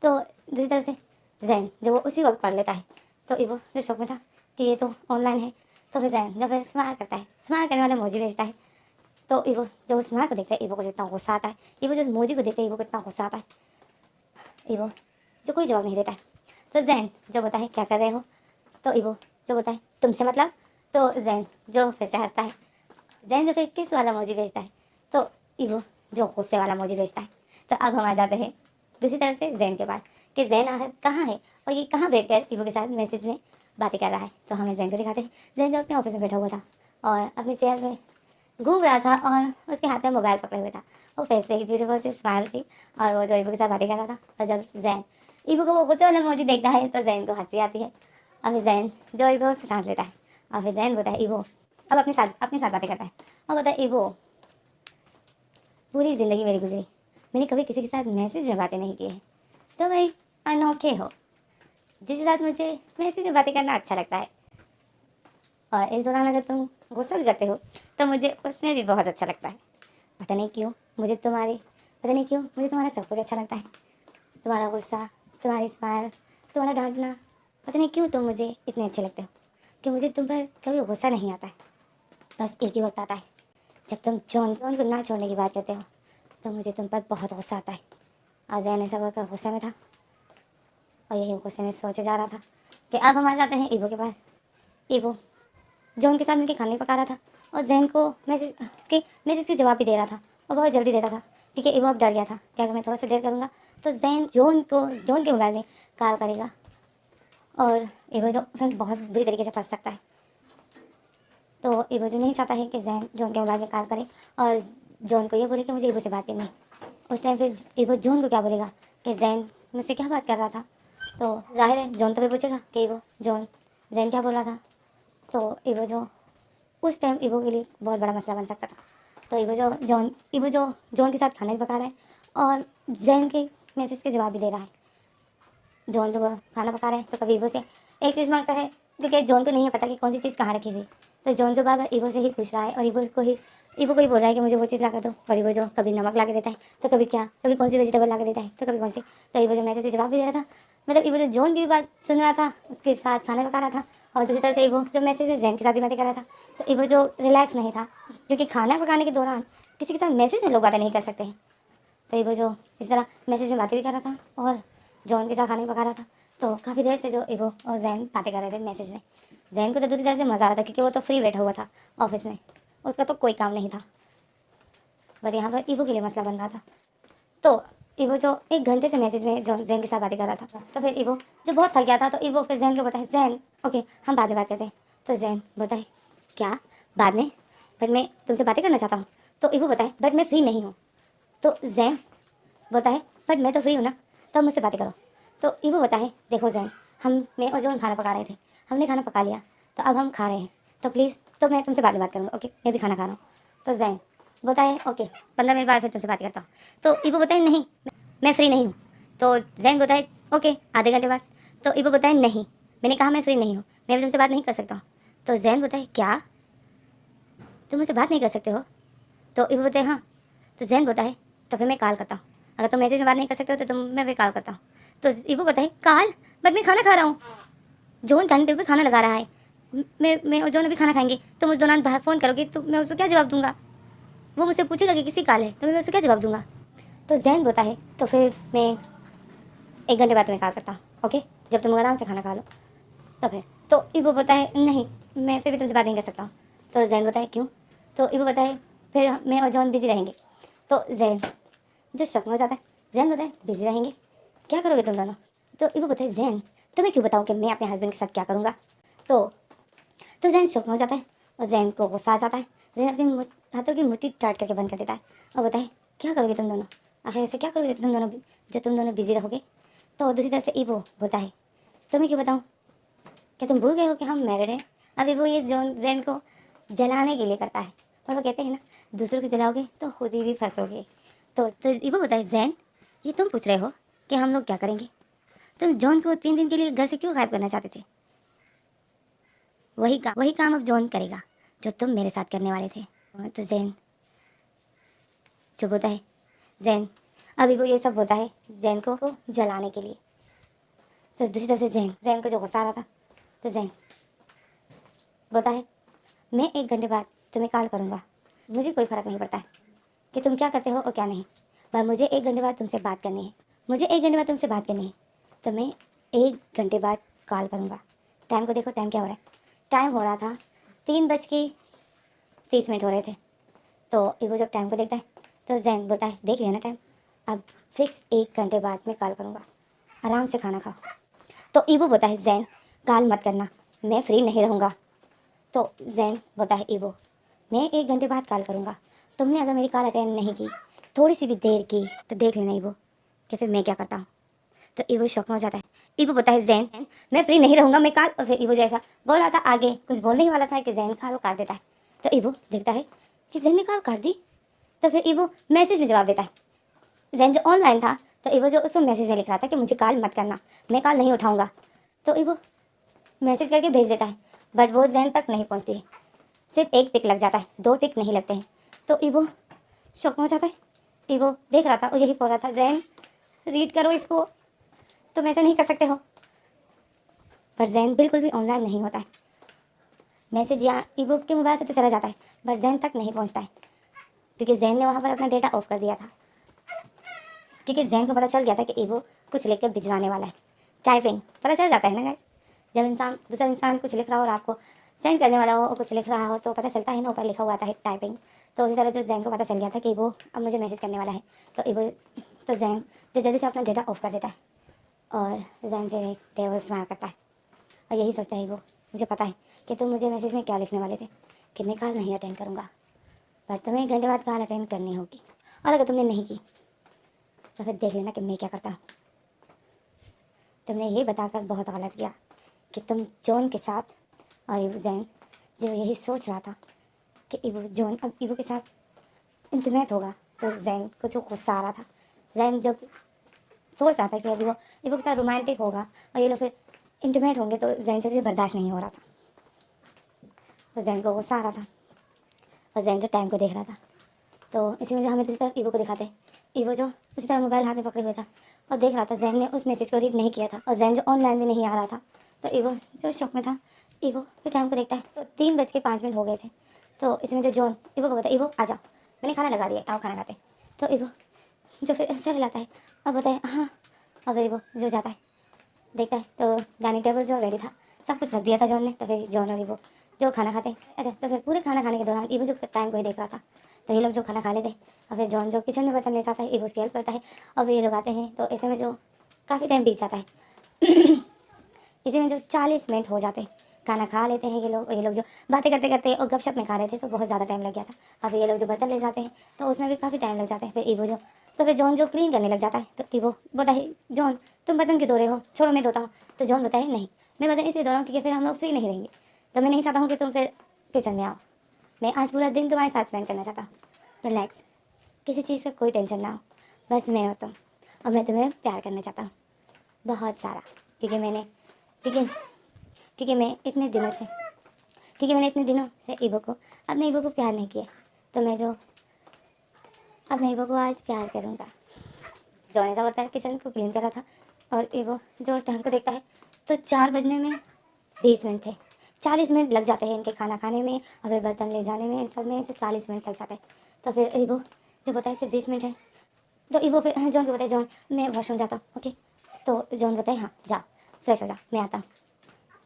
तो दूसरी तरफ से जैन जो वो उसी वक्त पढ़ लेता है। तो ईवो जो शौक में था कि ये तो ऑनलाइन है, तो फिर जैन जब फिर स्माइल करता है, स्माइल करने वाला इमोजी भेजता है। तो ईवो जब उस स्माइल को देखता है, ईवो को जितना गुस्सा आता है, ईवो जो इमोजी को देखते है, ईवो को इतना गुस्सा आता है। ईवो जो कोई जवाब नहीं देता है। तो जैन जो बोलता है क्या कर रहे हो? तो ईवो जो बोलता है तुमसे मतलब? तो जैन जो फिर से हंसता है। जैन जो फिर किस वाला मौजी भेजता है, तो ईवो जो गुस्से वाला मौजी भेजता है। तो अब हम आ जाते हैं दूसरी तरफ से जैन के पास कि जैन आखिर कहाँ है और ये कहाँ बैठ कर ईवो के साथ मैसेज में बातें कर रहा है। तो हमें जैन को दिखाते हैं। जैन जो अपने ऑफिस में बैठा हुआ था और अपनी चेयर में घूम रहा था और उसके हाथ में मोबाइल पकड़े हुए था। वो फेस पे एक ब्यूटीफुल सी स्माइल थी और वो जो ईवो के साथ बातें कर रहा था। और जब जैन ईवो को वो गुस्से वाला मौजी देखता है, तो जैन को हंसी आती है और जैन जो जोर से सांस लेता है और फिर जैन बोलता है ईवो, अब अपने साथ बातें करता है और बोलता है ईवो, पूरी ज़िंदगी मेरी गुजरी, मैंने कभी किसी के साथ मैसेज में बातें नहीं की है, तो भाई अनोखे हो, जिसके साथ मुझे मैसेज में बातें करना अच्छा लगता है, और इस दौरान अगर तुम गुस्सा भी करते हो तो मुझे उसमें भी बहुत अच्छा लगता है। पता नहीं क्यों मुझे तुम्हारा सब कुछ अच्छा लगता है, तुम्हारा गुस्सा, तुम्हारी स्माइल, तुम्हारा डांटना, पता नहीं क्यों तुम मुझे इतने अच्छे लगते हो कि मुझे तुम पर कभी गुस्सा नहीं आता है। बस एक ही वक्त आता है जब तुम जॉनसन को ना छोड़ने की बात करते हो, तो मुझे तुम पर बहुत गुस्सा आता है। आज जैन ऐसा होकर गुस्से में था, और यही गुस्से में सोचे जा रहा था कि अब हमारे जाते हैं ईवो के पास। ईवो जॉन के साथ मिलकर खाने पका रहा था और जैन को मैसेज के जवाब भी दे रहा था, और बहुत जल्दी देता था क्योंकि ईवो अब डर गया था कि अगर मैं थोड़ा सा देर करूँगा तो जैन जॉन के मोबाइल में कॉल करेगा, और ईवो जो फिर बहुत बुरी तरीके से फंस सकता है। तो ईवो जो नहीं चाहता है कि जैन जॉन के मोबाइल में कॉल करे और जॉन को ये बोले कि मुझे ईवो से बात करनी है। उस टाइम फिर ईवो जॉन को क्या बोलेगा कि जैन मुझसे क्या बात कर रहा था, तो जाहिर है जॉन तो भी पूछेगा कि ईवो जॉन जैन क्या बोल रहा था। तो ईवो जो उस टाइम ईवो के लिए बहुत बड़ा मसला बन सकता था। तो ईवो जो जॉन के साथ खाना भी पका रहा है और जैन के मैसेज के जवाब भी दे रहा है। जॉन जो खाना पका रहे हैं तो कभी ईवो से एक चीज़ मांगता है, क्योंकि जॉन को नहीं है पता कि कौन सी चीज़ कहाँ रखी हुई। तो जॉन जो बार बार ईवो से ही पूछ रहा है और ईवो को ही बोल रहा है कि मुझे वो चीज़ ला कर दो, और ईवो जो कभी नमक ला के देता है तो कभी कौन सी वेजिटेबल ला के देता है तो कभी कौन सी। तो ईवो जो मैसेज से जवाब भी दे रहा था, मतलब ईवो जो जॉन की भी बात सुन रहा था उसके साथ खाना पका रहा था, और दूसरी तरह से ईवो जो मैसेज में जैन के साथ ही बातें कर रहा था। तो ईवो जो रिलैक्स नहीं था, क्योंकि खाना पकाने के दौरान किसी के साथ मैसेज में लोग बातें नहीं कर सकते हैं। तो ईवो जो इस तरह मैसेज में बातें भी कर रहा था और जॉन के साथ खाने पका रहा था। तो काफ़ी देर से जो ईवो और जैन बातें कर रहे थे मैसेज में। जैन को तो दूसरी तरफ से मज़ा आ रहा था क्योंकि वो तो फ्री बैठा हुआ था ऑफिस में, उसका तो कोई काम नहीं था, बट यहाँ पर ईवो के लिए मसला बन रहा था। तो ईवो जो 1 घंटे से मैसेज में जो जैन के साथ बातें कर रहा था, तो फिर ईवो जो बहुत थक गया था तो ईवो फिर जैन को बताए जैन ओके हम बाद में बात करते हैं। तो जैन बताए क्या बाद में, बट मैं तुमसे बातें करना चाहता हूँ। तो ईवो बताए बट मैं फ्री नहीं हूँ। तो जैन बोलता है बट मैं तो फ्री हूँ ना, तो अब मुझसे बातें करो। तो ईवो बताए देखो जैन मैं और जॉन खाना पका रहे थे, हमने खाना पका लिया तो अब हम खा रहे हैं, तो प्लीज़ तो मैं तुमसे बाद में बात करूँगा, ओके मैं भी खाना खा रहा हूँ। तो जैन बताए ओके 15 मिनट बाद फिर तुमसे बात करता हूँ। तो ईवो बताए नहीं मैं फ्री नहीं हूँ। तो जैन बताए ओके आधे घंटे बाद। तो ईवो बताए नहीं मैंने कहा मैं फ्री नहीं हूँ, मैं भी तुमसे बात नहीं कर सकता हूँ। तो जैन बताए क्या तुम मुझसे बात नहीं कर सकते हो। तो ईवो बताए हाँ। तो जैन बताए तो फिर मैं कॉल करता हूँ, अगर तुम मैसेज में बात नहीं कर सकते हो तो मैं फिर कॉल करता हूँ। तो ईवो बताए कॉल बट मैं खाना खा रहा हूँ, जॉन डाइनिंग टेबल पे खाना लगा रहा है, मैं और जॉन अभी खाना खाएंगे, तुम उस दौरान बाहर फ़ोन करोगे तो मैं उसको क्या जवाब दूंगा, वो मुझसे पूछेगा कि किसी कॉल है तो मैं उसको क्या जवाब दूंगा। तो जैन बोलता है तो फिर मैं 1 घंटे बाद तुम्हें कॉल करता हूँ, ओके जब तुम आराम से खाना खा लो तो फिर। तो ईवो बताए नहीं मैं फिर भी तुमसे बात नहीं कर सकता हूँ। तो जैन बताए क्यों। तो ईवो बताए फिर मैं और जॉन बिजी रहेंगे। तो जैन जो शक में हो जाता है, जैन बताए बिजी रहेंगे क्या करोगे तुम दोनों। तो ईवो बताए जैन तुम्हें क्यों बताऊँ कि मैं अपने हस्बैंड के साथ क्या करूँगा। तो जैन शॉक में हो जाता है और जैन को गुस्सा आ जाता है। जैन अपने हाथों की मुट्ठी टाइट करके बंद कर देता है और बताए क्या करोगे तुम दोनों, आखिर ऐसे क्या करोगे तुम दोनों जो तुम दोनों बिजी रहोगे। तो दूसरी तरफ से ईवो बोलता है तुम्हें क्यों बताऊँ, क्या तुम भूल गए हो कि हम मैरिड हैं। अभी वो ये जॉन जैन को जलाने के लिए करता है, और वो कहते हैं ना दूसरों को जलाओगे तो खुद ही भी फंसोगे। तो ईवो बताए जैन ये तुम पूछ रहे हो कि हम लोग क्या करेंगे, तुम जॉन को 3 दिन के लिए घर से क्यों गायब करना चाहते थे। वही काम अब जॉन करेगा जो तुम मेरे साथ करने वाले थे। तो जैन चुप होता है। जैन अभी वो ये सब होता है जैन को जलाने के लिए। तो दूसरी तरफ से जैन को जो गुस्सा आ रहा था, तो जैन बोलता है मैं 1 घंटे बाद तुम्हें कॉल करूँगा, मुझे कोई फ़र्क नहीं पड़ता है कि तुम क्या करते हो और क्या नहीं, पर मुझे 1 घंटे बाद तुमसे बात करनी है, मुझे 1 घंटे बाद तुमसे बात करनी है, तो मैं 1 घंटे बाद कॉल करूँगा। टाइम को देखो टाइम क्या हो रहा है, टाइम हो रहा था 3:30 हो रहे थे। तो ईवो जब टाइम को देखता है तो जैन बोलता है देख लिया ना टाइम, अब फिक्स 1 घंटे बाद मैं कॉल करूँगा, आराम से खाना खाओ। तो ईवो बोलता है जैन कॉल मत करना मैं फ्री नहीं रहूँगा। तो जैन बोलता है ईवो मैं 1 घंटे बाद कॉल करूँगा, तुमने अगर मेरी कॉल अटेंड नहीं की थोड़ी सी भी देर की तो देख लेना ईवो कि फिर मैं क्या करता हूँ। तो ईवो शॉक में हो जाता है। ईवो बोलता है जैन मैं फ्री नहीं रहूँगा, मैं कॉल, और फिर ईवो जैसा बोल रहा था आगे कुछ बोलने ही वाला था कि जैन कॉल काट देता है। तो ईवो देखता है कि जैन ने कॉल काट दी। तो फिर ईवो मैसेज में जवाब देता है। जैन जो ऑनलाइन था, तो ईवो जो उसको मैसेज में लिख रहा था कि मुझे कॉल मत करना, मैं कॉल नहीं उठाऊँगा। तो ईवो मैसेज करके भेज देता है, बट वो जैन तक नहीं पहुँचती है। सिर्फ एक टिक लग जाता है, 2 टिक नहीं लगते हैं। तो ईवो शॉक में हो जाता है। ईवो देख रहा था और यही बोल रहा था जैन रीड करो इसको, तुम ऐसे नहीं कर सकते हो। पर जैन बिल्कुल भी ऑनलाइन नहीं होता है। मैसेज या ईवो के मोबाइल से तो चला जाता है, बट जैन तक नहीं पहुंचता है, क्योंकि जैन ने वहाँ पर अपना डेटा ऑफ कर दिया था। क्योंकि जैन को पता चल गया था कि ईवो कुछ लेकर भिजवाने वाला है। टाइपिंग पता चल जाता है ना गाइस, जब दूसरा इंसान कुछ लिख रहा हो और आपको सेंड करने वाला हो और कुछ लिख रहा हो तो पता चलता है ना, ऊपर लिखा हुआ आता है टाइपिंग। तो उसी तरह जो जैन को पता चल गया था कि वो अब मुझे मैसेज करने वाला है, तो जैन जो जल्दी से अपना डेटा ऑफ कर देता है और जैन फिर एक टेबल स्माइल करता है और यही सोचता है वो, मुझे पता है कि तुम मुझे मैसेज में क्या लिखने वाले थे, कि मैं कॉल नहीं अटेंड करूँगा, पर तुम्हें 1 घंटे बाद कॉल अटेंड करनी होगी, और अगर तुमने नहीं की तो फिर देख लेना कि मैं क्या करता हूँ। तुमने ये बताकर बहुत गलत किया कि तुम जॉन के साथ, और ईवो जैन जो यही सोच रहा था कि ईवो जॉन अब ईवो के साथ इंटीमेट होगा, तो जैन को जो गुस्सा आ रहा था, जैन जब सोच रहा था कि अभी वो ईवो के साथ रोमांटिक होगा और ये लोग फिर इंटीमेट होंगे, तो जैन से भी बर्दाश्त नहीं हो रहा था। तो जैन को गुस्सा आ रहा था और जैन जो टाइम को देख रहा था। तो इसी में जो हमें दूसरी तरफ ईवो को दिखाते हैं, ईवो जो उसी तरह मोबाइल हाथ में पकड़े हुए था और देख रहा था जैन ने उस मैसेज को रीड नहीं किया था, और जैन जो ऑनलाइन भी नहीं आ रहा था। तो ईवो जो शॉक में था, ईवो फिर टाइम को देखता है तो 3:05 हो गए थे। तो इसमें जो जॉन ईवो को बोलता है, ईवो आ जाओ, मैंने खाना लगा दिया, आओ खाना खाते। तो ईवो जो फिर सर हिलाता है और बोलता है हाँ, और फिर ईवो जो जाता है देखता है तो डाइनिंग टेबल जो रेडी था, सब कुछ रख दिया था जॉन ने। तो फिर जॉन और ईवो जो खाना खाते हैं, अच्छा तो फिर पूरे खाना खाने के दौरान ईवो जो टाइम को ही देख रहा था, तो ये लोग जो खाना खा लेते और फिर जॉन जो किचन में बर्तन ले जाता है, ईवो उसकी हेल्प करता है और फिर ये लोग आते हैं। तो ऐसे में जो काफ़ी टाइम बीत जाता है इसी में जो 40 मिनट हो जाते हैं, खाना खा लेते हैं ये लोग जो बातें करते करते और गपशप में खा रहे थे तो बहुत ज़्यादा टाइम लग गया था। और फिर ये लोग जो बर्तन ले जाते हैं तो उसमें भी काफ़ी टाइम लग जाता है। फिर ईवो जो तो फिर जॉन जो क्लीन करने लग जाता है, तो ईवो बोलता है जॉन तुम बर्तन क्यों धो रहे हो, छोड़ो मैं धोता हूँ। तो जॉन बोलता है नहीं, मैं बर्तन इसलिए धो रहा हूँ क्योंकि फिर हम लोग फ्री नहीं रहेंगे, तो मैं नहीं चाहता हूँ कि तुम फिर किचन में आओ, मैं आज पूरा दिन तुम्हारे साथ स्पेंड करना चाहता हूँ। रिलैक्स, किसी चीज़ का कोई टेंशन ना हो, बस मैं और तुम, और मैं तुम्हें प्यार करना चाहता हूँ बहुत सारा, क्योंकि मैंने इतने दिनों से ईवो को अपने ईवो को प्यार नहीं किया, तो मैं जो अपने ईवो को आज प्यार करूँगा। जॉन ऐसा होता है किचन को क्लीन कर रहा था और ईवो जो टाइम को देखता है तो 4 बजने में 20 मिनट थे। 40 मिनट लग जाते हैं इनके खाना खाने में और फिर बर्तन ले जाने में, इन सब में तो 40 मिनट लग जाते हैं। तो फिर ईवो जो बताए सिर्फ 20 मिनट है, तो ईवो फिर जॉन को बताए जॉन मैं वॉशरूम जाता हूँ, ओके। तो जॉन बताए हाँ जाओ फ्रेश हो जाओ मैं आता हूँ।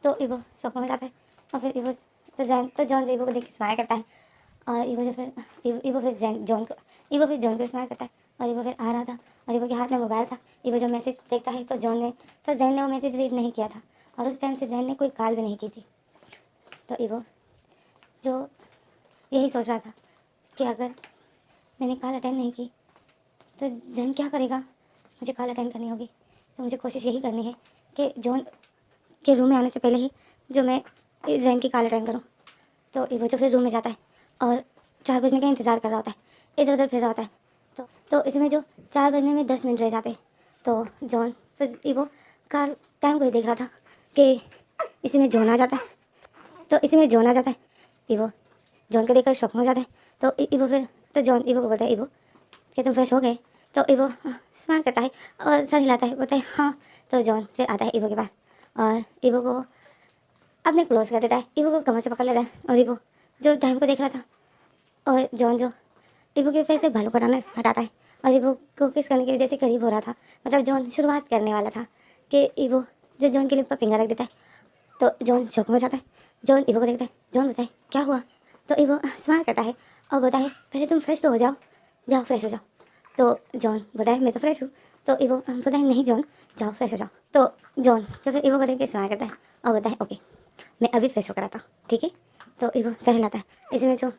तो ईवो शॉक में हो जाता है और फिर जॉन ईवो को देख के स्माइल करता है, और ईवो फिर जॉन को स्माइल करता है, और ईवो फिर आ रहा था और ईवो के हाथ में मोबाइल था। ईवो जो मैसेज देखता है तो जैन ने वो मैसेज रीड नहीं किया था, और उस टाइम से जैन ने कोई कॉल भी नहीं की थी। तो ईवो जो यही सोच रहा था कि अगर मैंने कॉल अटेंड नहीं की तो जैन क्या करेगा, मुझे कॉल अटेंड करनी होगी। तो मुझे कोशिश यही करनी है कि जॉन के रूम में आने से पहले ही जो मैं जैन की कॉल अटेंड करूँ। तो ईवो जो फिर रूम में जाता है और 4 बजने का इंतज़ार कर रहा होता है, इधर उधर फिर रहा होता है। तो इसमें जो 4 बजने में 10 मिनट रह जाते, तो ईवो कार टाइम को ही देख रहा था कि इसी में जॉन आ जाता है। ईवो जॉन को देखकर शॉक में हो जाता है। तो ईवो फिर तो जॉन ईवो को बोलता है ईवो कि तुम फ्रेश हो गए। तो ईवो स्माइल करता है और सर हिलाता है, बोलता है हाँ। तो जॉन फिर आता है ईवो के पास और ईवो को अपने क्लोज कर देता है, ईवो को कमर से पकड़ लेता है। और ईवो जो टाइम को देख रहा था और जॉन जो ईवो के फेस से बालों को हटाता है और ईवो को किस करने के लिए जैसे करीब हो रहा था, मतलब जॉन शुरुआत करने वाला था कि ईवो जो जॉन के लिप पर फिंगर रख देता है। तो जॉन शॉक में हो जाता है, जॉन ईवो को देखता है, जॉन बताए क्या हुआ। तो ईवो स्माइल करता है और बोलता है पहले तुम फ्रेश तो हो जाओ, जाओ फ्रेश हो जाओ। तो जॉन बताए मैं तो फ्रेश हूँ। तो ईवो बोलता है नहीं जॉन जाओ फ्रेश हो जाओ। तो जॉन तो फिर ईवो को देख के स्माइल करता है और बोलता है ओके मैं अभी फ्रेश होकर आता हूँ, ठीक है। तो ईवो सर हिलाता है। इसमें जो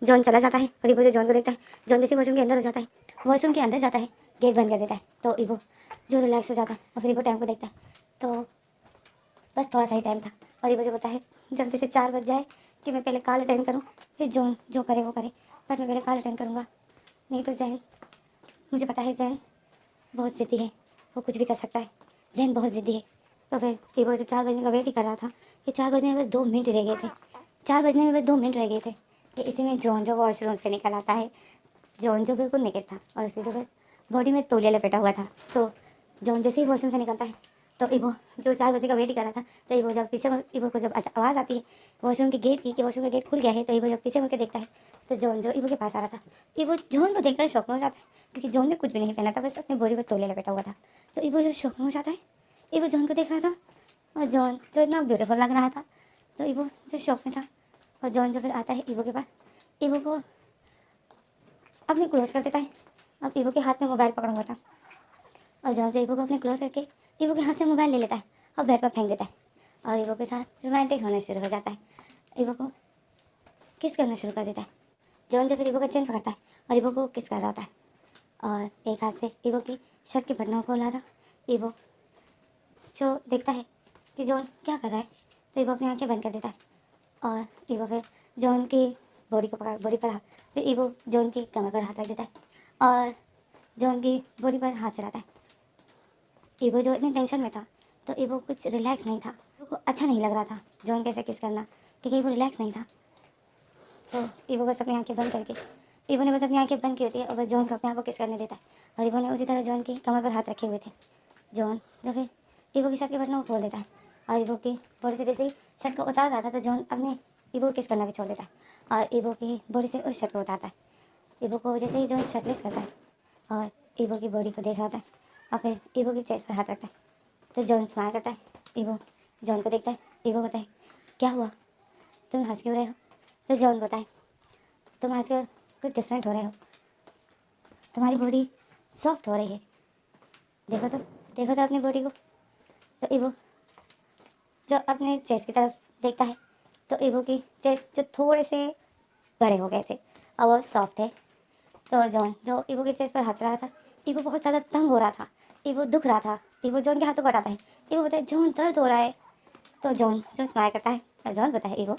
जॉन चला जाता है और ईवो जो जॉन को देखता है, जॉन जैसे वॉशरूम के अंदर हो जाता है, वॉशरूम के अंदर जाता है, गेट बंद कर देता है, तो ईवो जो रिलैक्स हो जाता है और फिर ईवो टाइम को देखता है, तो बस थोड़ा सा ही टाइम था और ईवो जो बताता है जल्दी से 4 बज जाए कि मैं पहले कॉल अटेंड करूँ, फिर जॉन जो करे वो करे, बट मैं पहले कॉल अटेंड करूँगा, नहीं तो जैन, मुझे पता है जैन बहुत ज़िद्दी है, वो कुछ भी कर सकता है, जैन बहुत ज़िद्दी है। तो फिर ईवो जो 4 बजने का वेट ही कर रहा था कि 4 बजने में बस 2 मिनट रह गए थे, 4 बजने में बस 2 मिनट रह गए थे कि इसी में जॉन जो वॉशरूम से निकल आता है। जॉन जो बिल्कुल नेकेड था और उसकी तो बस बॉडी में तौलिया लपेटा हुआ था। तो जॉन जैसे ही वॉशरूम से निकलता है तो ईवो जो 4 बजे का वेट ही कर रहा था, तो ईवो जब पीछे ईवो को जब आवाज़ आती है वॉशरूम के गेट की कि वॉशरूम का गेट खुल गया है, तो ईवो जब पीछे मुड़ के देखता है तो जॉन जो ईवो के पास आ रहा था, ईवो जॉन को देखकर शौक में हो जाता है क्योंकि जॉन ने कुछ भी नहीं पहना था, बस अपनी बॉडी पर तौलिया लपेटा हुआ था। तो ईवो जो शौक में हो जाता है, ईवो जॉन को देख रहा था और जॉन जो इतना ब्यूटीफुल लग रहा था, तो ईवो जो शौक में था और जॉन जो फिर आता है ईवो के पास, ईवो को अपने क्लोज कर देता है। अब ईवो के हाथ में मोबाइल पकड़ा हुआ था और जॉन जो ईवो को अपने क्लोज करके ईवो के हाथ से मोबाइल ले लेता है और बेड पर फेंक देता है और ईवो के साथ रोमांटिक होने शुरू हो जाता है, ईवो को किस करना शुरू कर देता है। जॉन जो फिर ईवो का चेन पकड़ता है और ईवो को किस कर रहा होता है और एक हाथ से ईवो की शर्ट के बटनों को खोल रहा था। ईवो जो देखता है कि जॉन क्या कर रहा है, तो ईवो अपनी आंखें बंद कर देता है और ईवो फिर जॉन की बॉडी पर फिर ईवो जॉन की कमर पर हाथ रख देता है और जॉन की बॉडी पर हाथ चलाता है। ईवो जो इतने टेंशन में था तो ईवो कुछ रिलैक्स नहीं था, ईवो को अच्छा नहीं लग रहा था जॉन कैसे किस करना, क्योंकि ईवो रिलैक्स नहीं था। तो ईवो बस अपनी आंखें बंद करके ईवो ने बस अपनी आंखें बंद की होती है और बस जॉन को अपने आप को किस करने देता है और ईवो ने उसी तरह जॉन की कमर पर हाथ रखे हुए थे। जॉन जो फिर ईवो की शर्ट के बटनों को खोल देता है और ईवो की बॉडी से जैसे ही शर्ट को उतार रहा था तो जॉन अपने ईवो को किस करना भी छोड़ देता है और ईवो की बॉडी से उस शर्ट को उतारता है। ईवो को जैसे ही जॉन शर्टलेस करता है और ईवो की बॉडी को देख रहा होता है और फिर ईवो की चेस्ट पर हाथ रखता है, तो जॉन स्माइल करता है। ईवो जॉन को देखता है, ईवो बताए क्या हुआ, तुम हंस क्यों रहे हो, तो जॉन बताए तुम आजकल कुछ डिफरेंट हो रहे हो, तुम्हारी बॉडी सॉफ्ट हो रही है, देखो तो अपनी बॉडी को। तो ईवो जो अपने चेस्ट की तरफ देखता है तो ईवो की चेस्ट जो थोड़े से बड़े हो गए थे और वो सॉफ्ट थे। तो जॉन जो ईवो के चेस्ट पर हाथ रहा था, ईवो बहुत ज़्यादा तंग हो रहा था, ईवो दुख रहा था। ईवो जॉन के हाथों को हटाता है, ईवो बताए जॉन दर्द हो रहा है, तो जॉन जो स्माइल करता है और जॉन बताए ईवो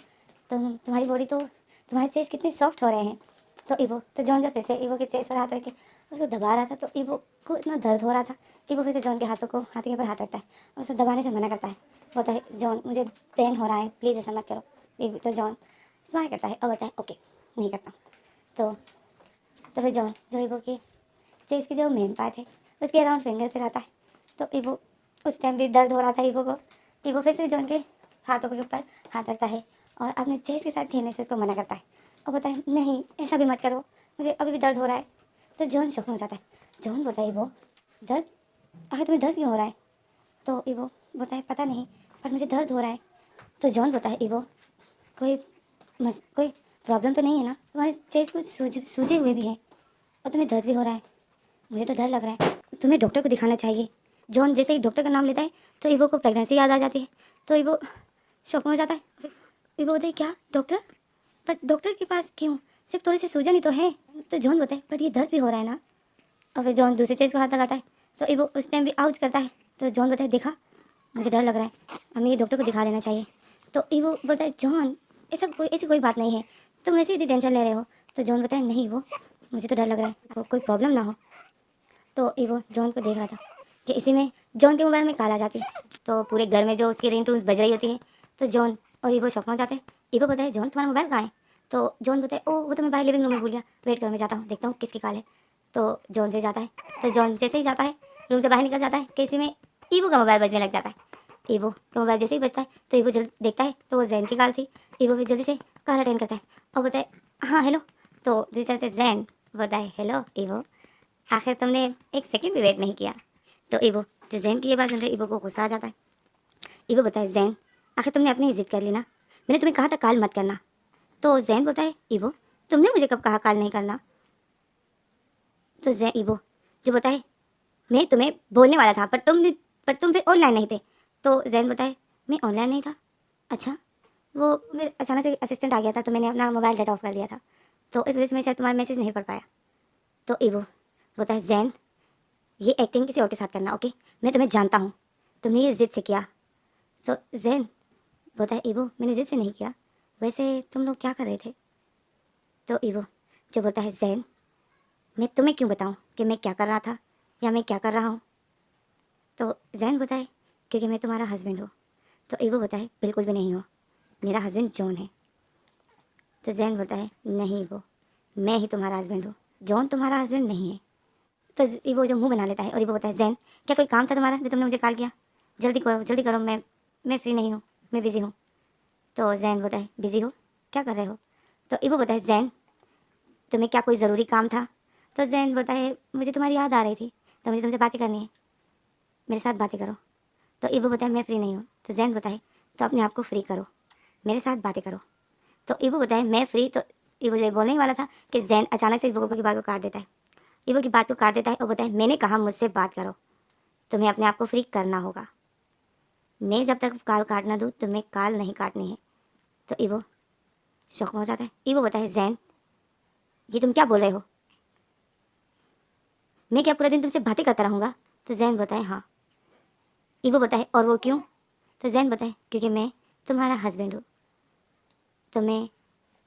तुम्हारी बॉडी तो तुम्हारे चेस्ट कितने सॉफ्ट हो रहे हैं। तो ईवो तो जॉन जब फिर से ईवो के चेस्ट पर हाथ रख के उसको दबा रहा था तो ईवो को इतना दर्द हो रहा था, ईवो फिर से जॉन के हाथों को हाथ के ऊपर हाथ रखता है और उसे दबाने से मना करता है, बोलता है जॉन मुझे पेन हो रहा है, प्लीज़ ऐसा मत करो। तो जॉन स्माइल करता है और बताए ओके नहीं करता। तो फिर जॉन जो ईवो की चेस्ट की जो मेन पार्ट है उसके अराउंड फिंगर फिर आता है, तो ईवो उस टाइम भी दर्द हो रहा था ईवो को। ईवो फिर से जॉन के हाथों के ऊपर हाथ रखता है और अपने चेस्ट के साथ खेलने से उसको मना करता है और बोलता है नहीं ऐसा भी मत करो, मुझे अभी भी दर्द हो रहा है। तो जॉन शौक में हो जाता है, जॉन बोलता है ईवो दर्द, आखिर तुम्हें दर्द क्यों हो रहा है, तो ईवो बोलता है पता नहीं पर मुझे दर्द हो रहा है। तो जॉन बोलता है ईवो कोई प्रॉब्लम तो नहीं है ना, तुम्हारे चेस्ट कुछ सूजे हुए भी हैं और तुम्हें दर्द भी हो रहा है, मुझे तो डर लग रहा है, तुम्हें डॉक्टर को दिखाना चाहिए। जॉन जैसे ही डॉक्टर का नाम लेता है तो ईवो को प्रेगनेंसी याद आ जाती है, तो ईवो शौक में हो जाता है। ईवो बोलता है क्या डॉक्टर, पर डॉक्टर के पास क्यों, सिर्फ थोड़ी सी सूजन ही तो है। तो जॉन बोलता है पर ये दर्द भी हो रहा है ना, और फिर जॉन दूसरे चीज़ को हाथ लगाता है तो ईवो उस टाइम भी आउच करता है। तो जॉन बोलता है देखा मुझे डर लग रहा है, हमें ये डॉक्टर को दिखा लेना चाहिए। तो ईवो बोलता है जॉन ऐसी कोई बात नहीं है, तुम ऐसे ही टेंशन ले रहे हो। तो जॉन बोलता है नहीं वो मुझे तो डर लग रहा है, आपको कोई प्रॉब्लम ना हो। तो ईवो जॉन को देख रहा था कि इसी में जॉन के मोबाइल में कॉल आ जाती है, तो पूरे घर में जो उसकी रिंगटोन बज रही होती है, तो जॉन और ईवो शॉक में हो जाते हैं। ईवो बोलता है जॉन तुम्हारा मोबाइल कहाँ है, तो जॉन बोलता है ओ वो तो मैं बाहर लिविंग रूम में भूल गया, वेट करो मैं जाता हूँ देखता हूँ किसकी कॉल है। तो जॉन फिर जाता है, तो जॉन जैसे ही जाता है रूम से बाहर निकल जाता है कि इसी में ईवो का मोबाइल बजने लग जाता है। ईवो का मोबाइल जैसे ही बजता है तो ईवो जल्द देखता है तो वो जैन की कॉल थी। ईवो फिर जल्दी से कॉल अटेंड करता है और बोलता है हाँ हेलो। तो जिस तरह से जैन बोलता है हेलो ईवो, आखिर तुमने एक सेकंड भी वेट नहीं किया। तो ईवो जो जैन की ये बात सुनते ईवो को गुस्सा आ जाता है। ईवो बोलता है जैन आखिर तुमने अपनी जिद कर ली ना, मैंने तुम्हें कहा था कॉल मत करना। तो जैन बोलता है ईवो तुमने मुझे कब कहा कॉल नहीं करना। तो जैन ईवो जो बोलता है मैं तुम्हें बोलने वाला था पर तुम फिर ऑनलाइन नहीं थे। तो जैन बोलता है मैं ऑनलाइन नहीं था, अच्छा वो मेरे अचानक से असिस्टेंट आ गया था तो मैंने अपना मोबाइल डेटा ऑफ कर दिया था। तो इस वजह से मैं शायद तुम्हारा मैसेज नहीं पढ़ पाया। तो ईवो बोलता है जैन, ये एक्टिंग किसी और के साथ करना, ओके? मैं तुम्हें जानता हूँ, तुमने ये ज़िद से किया। सो जैन बोलता है ईवो, मैंने ज़िद से नहीं किया, वैसे तुम लोग क्या कर रहे थे? तो ईवो जो बोलता है जैन, मैं तुम्हें क्यों बताऊँ कि मैं क्या कर रहा था या मैं क्या कर रहा हूँ? तो जैन बोलता है क्योंकि मैं तुम्हारा हस्बैंड हूँ। तो ईवो बोलता है बिल्कुल भी नहीं हो, मेरा हस्बैंड जॉन है। तो जैन बोलता है नहीं ईवो, मैं ही तुम्हारा हस्बैंड हूँ, जॉन तुम्हारा हस्बैंड नहीं है। तो ईवो जो मुंह बना लेता है और ईवो बोलता है जैन, क्या कोई काम था तुम्हारा जो तुमने मुझे कॉल किया? जल्दी करो, मैं फ्री नहीं हूँ, मैं बिज़ी हूँ। तो जैन बोलता है बिज़ी हो, क्या कर रहे हो? तो ईवो बोलता है जैन, तुम्हें क्या कोई ज़रूरी काम था? तो जैन बोलता है मुझे तुम्हारी याद आ रही थी, तो मुझे तुमसे बातें करनी है, मेरे साथ बातें करो। तो ईवो बोलता है मैं फ्री नहीं हूँ। तो जैन बोलता है तो अपने आप को फ्री करो, मेरे साथ बातें करो। तो ईवो बोलता है मैं फ्री। तो ईवो जो बोलने ही वाला था कि जैन अचानक से ईवो की बात को काट देता है। ईवो की बात को काट देता है और बोलता है मैंने कहा मुझसे बात करो, तुम्हें अपने आप को फ्री करना होगा, मैं जब तक कॉल काट ना दूँ तुम्हें कॉल नहीं काटनी है। तो ईवो शौक में हो जाता है। ईवो बोलता है जैन, ये तुम क्या बोल रहे हो? मैं क्या पूरा दिन तुमसे बातें करता रहूँगा? तो जैन बोलता है हाँ। ईवो बोलता है और वो क्यों? तो जैन बोलता है क्योंकि मैं तुम्हारा हस्बैंड हूँ, तुम्हें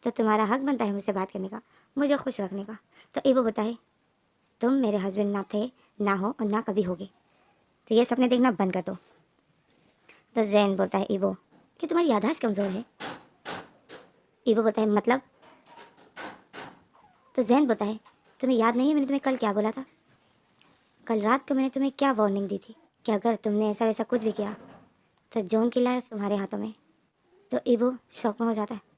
तो तुम्हारा हक बनता है मुझसे बात करने का, मुझे खुश रखने का। तो ईवो बोलता है तुम मेरे हस्बैंड ना थे, ना हो और ना कभी होगे, तो ये सपने देखना बंद कर दो। तो जैन बोलता है ईवो कि तुम्हारी याददाश्त कमज़ोर है। ईवो बोलता है मतलब? तो जैन बोलता है तुम्हें याद नहीं है मैंने तुम्हें कल क्या बोला था? कल रात को मैंने तुम्हें क्या वार्निंग दी थी कि अगर तुमने ऐसा वैसा कुछ भी किया तो जॉन की लाइफ तुम्हारे हाथों में। तो ईवो शौक में हो जाता है।